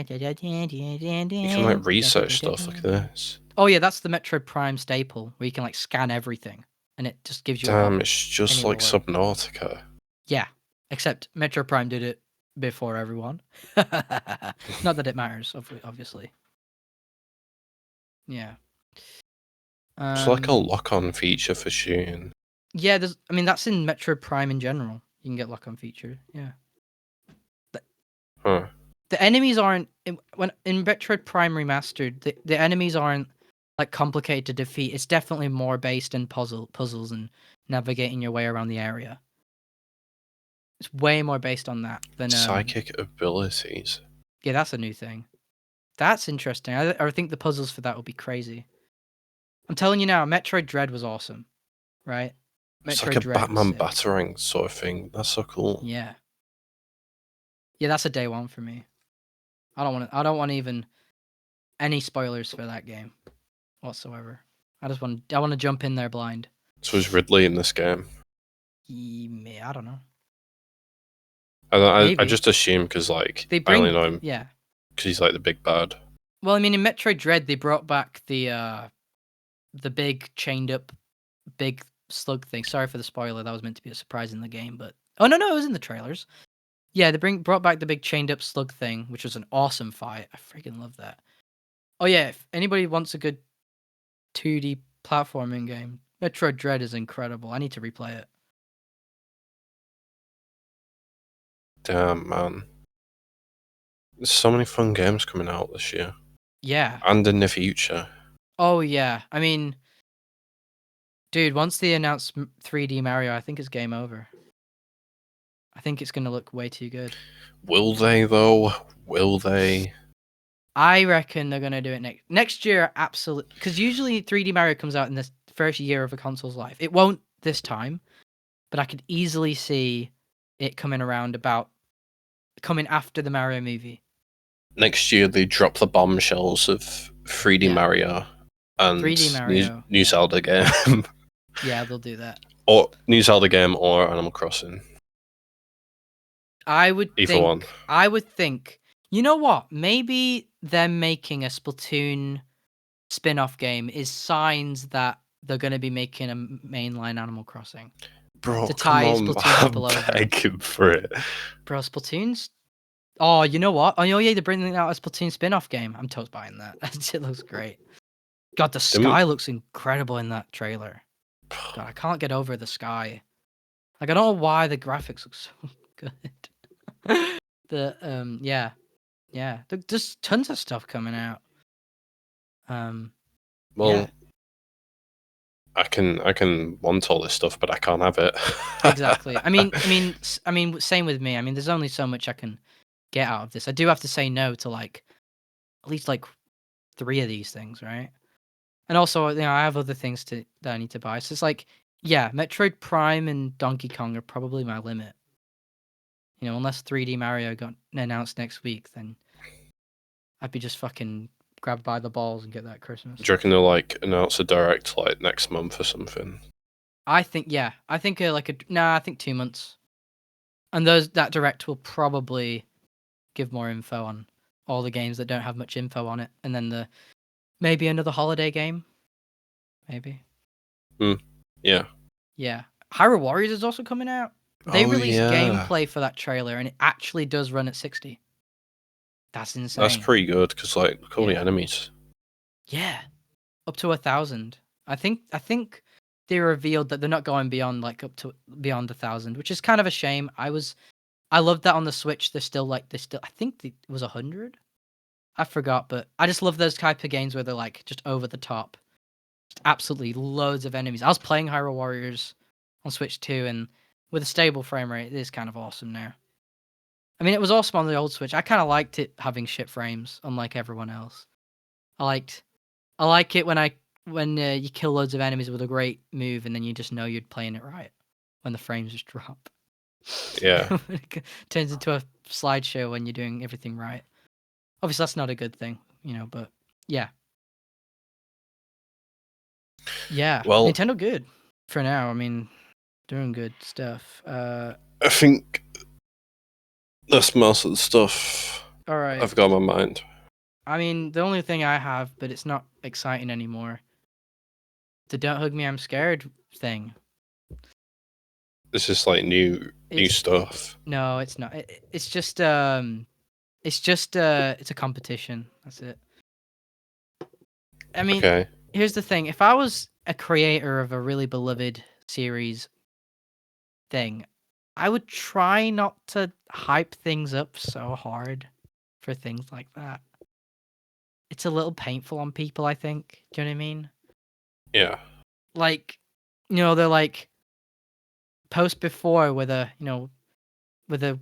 like research stuff. Look at this. Oh yeah, that's the Metroid Prime staple, where you can like scan everything, and it just gives you. Damn, it's just like Subnautica. Yeah, except Metroid Prime did it before everyone. Not that it matters, obviously. Yeah. It's like a lock-on feature for shooting. Yeah, that's in Metroid Prime in general. You can get lock-on feature. Yeah. Huh. The enemies aren't in Metroid Prime Remastered. The enemies aren't like complicated to defeat. It's definitely more based in puzzles and navigating your way around the area. It's way more based on that than psychic abilities. Yeah, that's a new thing. That's interesting. I think the puzzles for that will be crazy. I'm telling you now, Metroid Dread was awesome, right? It's like a Batman Batarang sort of thing. That's so cool. Yeah. Yeah, that's a day one for me. I don't want even any spoilers for that game whatsoever. I want to jump in there blind. So is Ridley in this game? I don't know. I just assume because like I only know him. Yeah. Because he's like the big bad. Well, I mean, in Metroid Dread, they brought back the big chained up big slug thing. Sorry for the spoiler. That was meant to be a surprise in the game, but oh no, it was in the trailers. Yeah, they brought back the big chained up slug thing, which was an awesome fight. I freaking love that. Oh yeah, if anybody wants a good 2D platforming game, Metroid Dread is incredible. I need to replay it. Damn, man. There's so many fun games coming out this year. Yeah. And in the future. Oh yeah. I mean, dude, once they announce 3D Mario, I think it's game over. I think it's going to look way too good. Will they, though? Will they? I reckon they're going to do it next year, absolutely. Because usually 3D Mario comes out in the first year of a console's life. It won't this time, but I could easily see it coming after the Mario movie. Next year, they drop the bombshells of 3D Mario and 3D Mario, new Zelda game. Yeah, they'll do that. Or new Zelda game or Animal Crossing. I would think. You know what? Maybe them making a Splatoon spin-off game is signs that they're going to be making a mainline Animal Crossing. Bro, to tie Splatoon I'm begging for it. Bro, Splatoon's... Oh, you know what? Oh, yeah, they're bringing out a Splatoon spin-off game. I'm totes buying that. It looks great. God, the sky looks incredible in that trailer. God, I can't get over the sky. Like, I don't know why the graphics look so good. Yeah. There's tons of stuff coming out. Well, I can want all this stuff, but I can't have it. Exactly. I mean, same with me. I mean, there's only so much I can get out of this. I do have to say no to like at least like 3 of these things, right? And also, I have other things that I need to buy. So it's like, Yeah, Metroid Prime and Donkey Kong are probably my limit. You know, unless 3D Mario got announced next week, then I'd be just fucking grabbed by the balls and get that Christmas. Do you reckon they'll like announce a direct like next month or something? I think I think I think 2 months. And that direct will probably give more info on all the games that don't have much info on it, and then maybe another holiday game. Maybe. Yeah. Yeah. Hyrule Warriors is also coming out. They released yeah. gameplay for that trailer, and it actually does run at 60. That's insane. That's pretty good because like look at all the Yeah. enemies. Yeah, up to 1,000. I think they revealed that they're not going beyond beyond 1,000, which is kind of a shame. I loved that on the Switch. I think it was 100. I forgot, but I just love those type of games where they're like just over the top, just absolutely loads of enemies. I was playing Hyrule Warriors on Switch 2, and with a stable frame rate, it is kind of awesome now. I mean, it was awesome on the old Switch. I kind of liked it having shit frames, unlike everyone else. I like it when you kill loads of enemies with a great move, and then you just know you're playing it right when the frames just drop. Yeah. It turns into a slideshow when you're doing everything right. Obviously, that's not a good thing, but yeah. Yeah. Well, Nintendo good for now. I mean, doing good stuff. I think that's most of the stuff All right. I've got in my mind. I mean, the only thing I have, but it's not exciting anymore. The "Don't Hug Me, I'm Scared" thing. It's just like new stuff. No, it's not. It's just it's a competition. That's it. I mean, Okay. here's the thing. If I was a creator of a really beloved series thing, I would try not to hype things up so hard for things like that. It's a little painful on people, I think. Do you know what I mean? Yeah. Like, they're like post before with a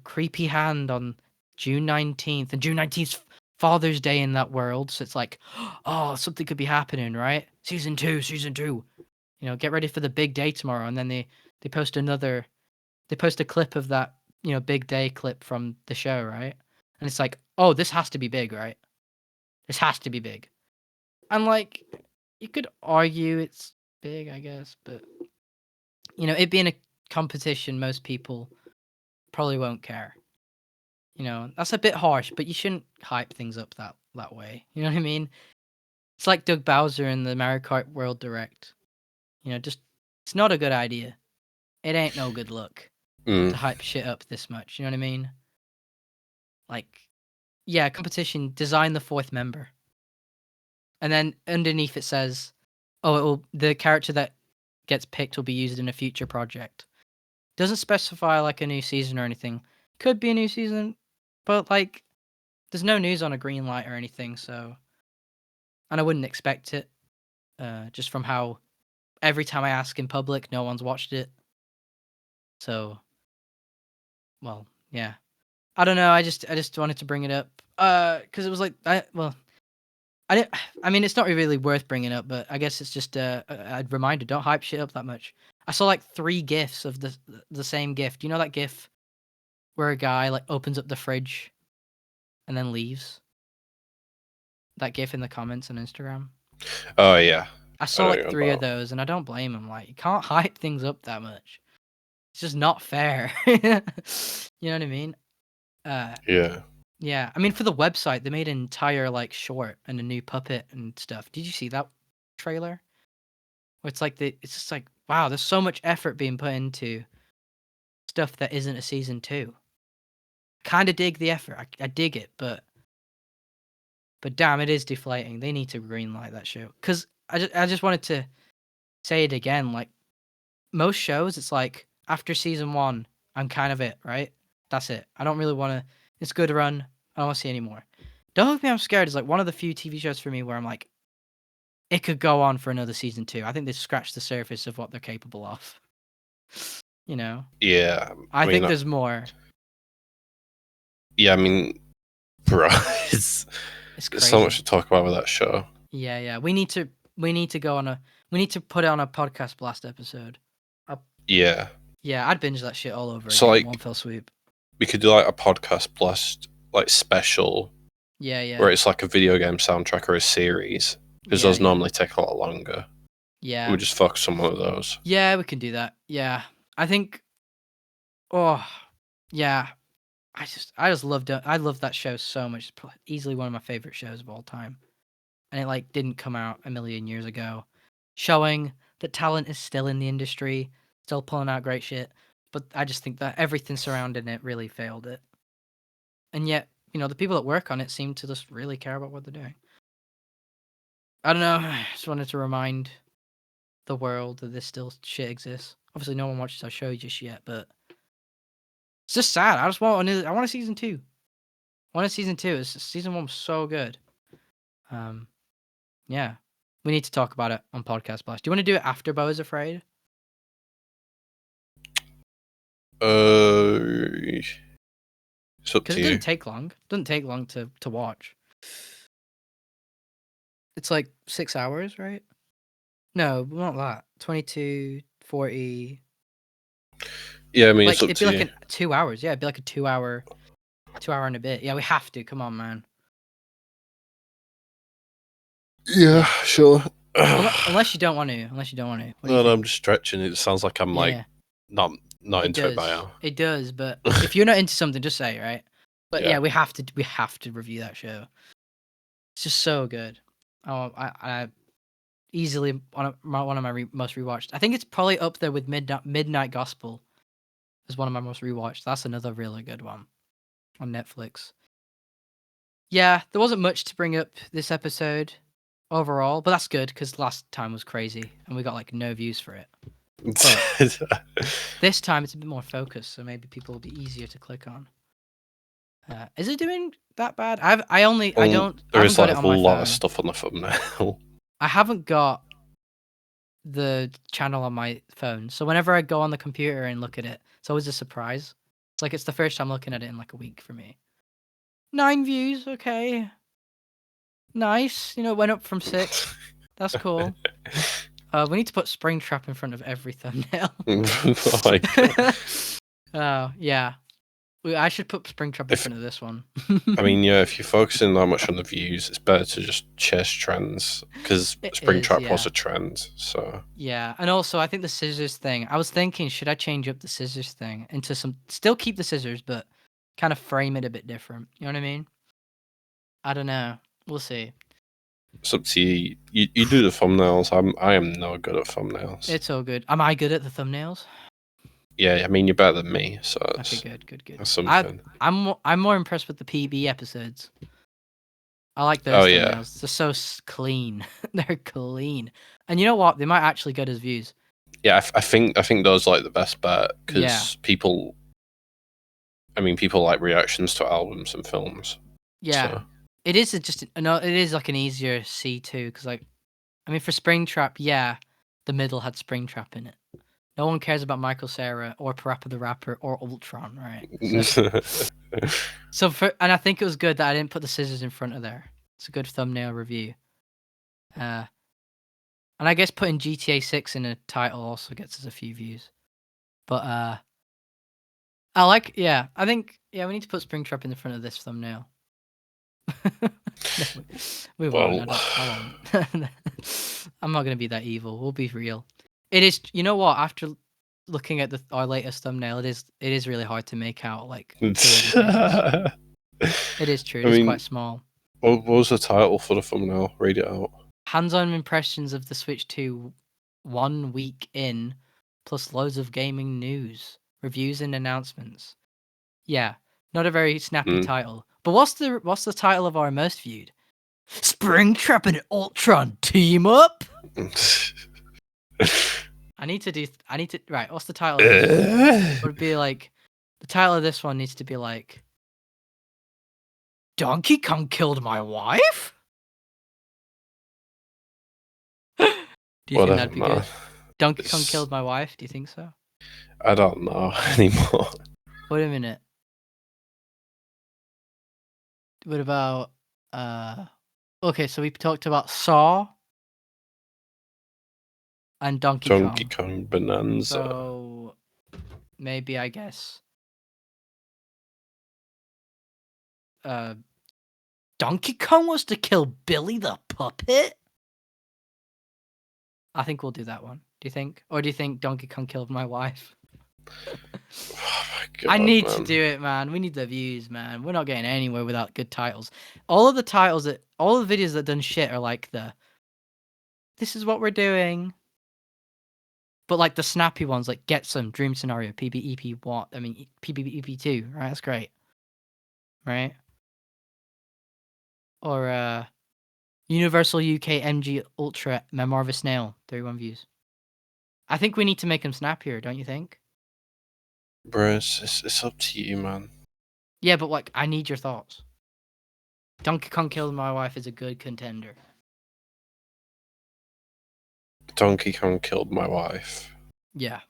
creepy hand on June 19th, and June 19th 's Father's Day in that world, so it's like, oh, something could be happening, right? Season 2. Get ready for the big day tomorrow, and then they post a clip of that, big day clip from the show, right? And it's like, oh, this has to be big, right? This has to be big. And like, you could argue it's big, I guess, but it being a competition, most people probably won't care. That's a bit harsh, but you shouldn't hype things up that way. You know what I mean? It's like Doug Bowser in the Mario Kart World Direct. Just it's not a good idea. It ain't no good look to hype shit up this much. You know what I mean? Like, yeah, competition, design the 4th member. And then underneath it says, oh, the character that gets picked will be used in a future project. Doesn't specify like a new season or anything. Could be a new season, but like, there's no news on a green light or anything, so. And I wouldn't expect it, just from how every time I ask in public, no one's watched it. So, well, yeah. I don't know. I just wanted to bring it up, because it was like I mean, it's not really worth bringing up, but I guess it's just a reminder: don't hype shit up that much. I saw like 3 gifs of the same gift. Do you know that gif where a guy like opens up the fridge and then leaves? That gif in the comments on Instagram. Oh yeah. I saw like 3 of those, and I don't blame him. Like, you can't hype things up that much. It's just not fair. You know what I mean? Yeah. Yeah. I mean, for the website, they made an entire like short and a new puppet and stuff. Did you see that trailer? Where it's like it's just like, wow, there's so much effort being put into stuff that isn't a season 2. Kind of dig the effort. I dig it, but damn, it is deflating. They need to greenlight that show, because I just wanted to say it again. Like, most shows, it's like after season 1, I'm kind of it, right? That's it. I don't really want to. It's good run. I don't want to see anymore. Don't Hug Me, I'm Scared is like one of the few TV shows for me where I'm like, it could go on for another season 2. I think they've scratched the surface of what they're capable of. Yeah. I think there's more. Yeah, I mean, bro, it's crazy. So much to talk about with that show. Yeah. We need to put it on a podcast blast episode. Yeah. Yeah, I'd binge that shit all over So, again, like, one fell swoop. we could do like a podcast plus like special Yeah. where it's like a video game soundtrack or a series, because those normally take a lot longer. Yeah. We just focus on one of those. Yeah, we can do that. Yeah. I think. Oh, yeah. I just loved it. I love that show so much. It's easily one of my favorite shows of all time. And it like didn't come out a million years ago, showing that talent is still in the industry, still pulling out great shit. But I just think that everything surrounding it really failed it. And yet, the people that work on it seem to just really care about what they're doing. I don't know. I just wanted to remind the world that this still shit exists. Obviously, no one watches our show just yet, but it's just sad. I want a season 2. I want a season 2. Season 1 was so good. Yeah. We need to talk about it on Podcast Blast. Do you want to do it after Beau is Afraid? It's up Because to it you. doesn't take long. It doesn't take long to watch. It's like 6 hours, right? No, not that. 22, 40. Yeah, I mean, it's up it'd to be you. like 2 hours. Yeah, it'd be like a 2 hour and a bit. Yeah, we have to. Come on, man. Yeah, sure. Unless you don't want to. No, I'm just stretching. It sounds like I'm like not into it by now. It does, but if you're not into something, just say it, right? But yeah, we have to review that show. It's just so good. Oh, I easily one of my most rewatched. I think it's probably up there with Midnight Gospel as one of my most rewatched. That's another really good one on Netflix. Yeah, there wasn't much to bring up this episode overall, but that's good because last time was crazy and we got like no views for it. But this time it's a bit more focused, so maybe people will be easier to click on. Is it doing that bad? I haven't got it on my phone. A lot of stuff on the thumbnail. I haven't got the channel on my phone, so whenever I go on the computer and look at it, it's always a surprise. It's like it's the first time looking at it in like a week for me. 9 views, okay. Nice. It went up from 6. That's cool. We need to put Springtrap in front of every thumbnail. Oh my God. Oh, yeah. I should put Springtrap in front of this one. I mean, yeah, if you're focusing that much on the views, it's better to just chase trends, because Springtrap was a trend, so... Yeah, and also, I think the scissors thing, I was thinking, should I change up the scissors thing into some... Still keep the scissors, but kind of frame it a bit different. You know what I mean? I don't know. We'll see. It's up to you. You do the thumbnails. I am no good at thumbnails. It's all good. Am I good at the thumbnails? Yeah, I mean, you're better than me, so okay, good. That's something. I'm more impressed with the PB episodes. I like those thumbnails. Yeah. They're so clean. They're clean. And you know what? They might actually get us views. Yeah, I think those are like the best bet, because people like reactions to albums and films. Yeah. So. It is it is like an easier C too, because like, I mean, for Springtrap, the middle had Springtrap in it. No one cares about Michael Cera or Parappa the Rapper or Ultron, right? And I think it was good that I didn't put the scissors in front of there. It's a good thumbnail review. And I guess putting GTA 6 in a title also gets us a few views. But I think we need to put Springtrap in the front of this thumbnail. We won't. I won't. I'm not gonna be that evil. We'll be real. It is. You know what? After looking at our latest thumbnail, it is really hard to make out like. It is true. It is quite small. What was the title for the thumbnail? Read it out. Hands-on impressions of the Switch 2 1 week in, plus loads of gaming news, reviews, and announcements. Yeah, not a very snappy title. But what's the title of our most viewed? Springtrap and Ultron team up. Right, what's the title of this? Would be like, the title of this one needs to be like, Donkey Kong killed my wife? Do you think that'd be good? Donkey Kong killed my wife? Do you think so? I don't know anymore. Wait a minute. What about okay, so we talked about Saw and Donkey Kong Bonanza. So maybe, I guess. Donkey Kong was to kill Billy the puppet? I think we'll do that one. Do you think? Or do you think Donkey Kong killed my wife? Oh my God, I need to do it, man. We need the views, man. We're not getting anywhere without good titles. All of the videos that done shit are like this is what we're doing. But like the snappy ones, like Get Some, Dream Scenario, PBEP1, I mean PBEP2, right? That's great. Right? Or Universal UK MG Ultra Memoir of a Snail, 31 views. I think we need to make them snappier, don't you think? Bro, it's up to you, man. Yeah, but like, I need your thoughts. Donkey Kong Killed My Wife is a good contender. Donkey Kong Killed My Wife. Yeah.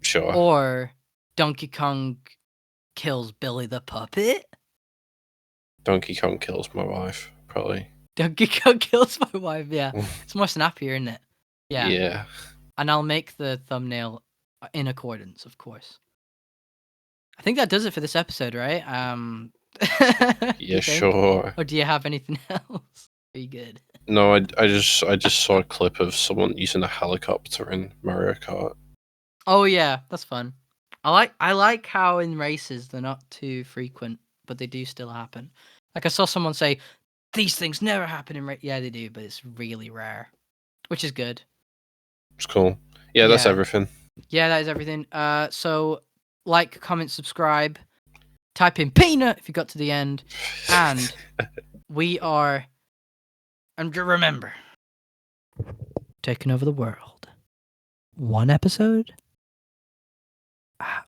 Sure. Or Donkey Kong Kills Billy the Puppet. Donkey Kong Kills My Wife, probably. Donkey Kong Kills My Wife, yeah. It's more snappier, isn't it? Yeah. Yeah. And I'll make the thumbnail in accordance, of course. I think that does it for this episode, right? Yeah, sure. Or do you have anything else? Are you good? No, I just saw a clip of someone using a helicopter in Mario Kart. Oh yeah, that's fun. I like how in races they're not too frequent, but they do still happen. Like I saw someone say, "These things never happen in race." Yeah, they do, but it's really rare, which is good. It's cool. Yeah, that's everything. Yeah, that is everything. So like, comment, subscribe, type in peanut if you got to the end, and we are. And remember, taking over the world, one episode at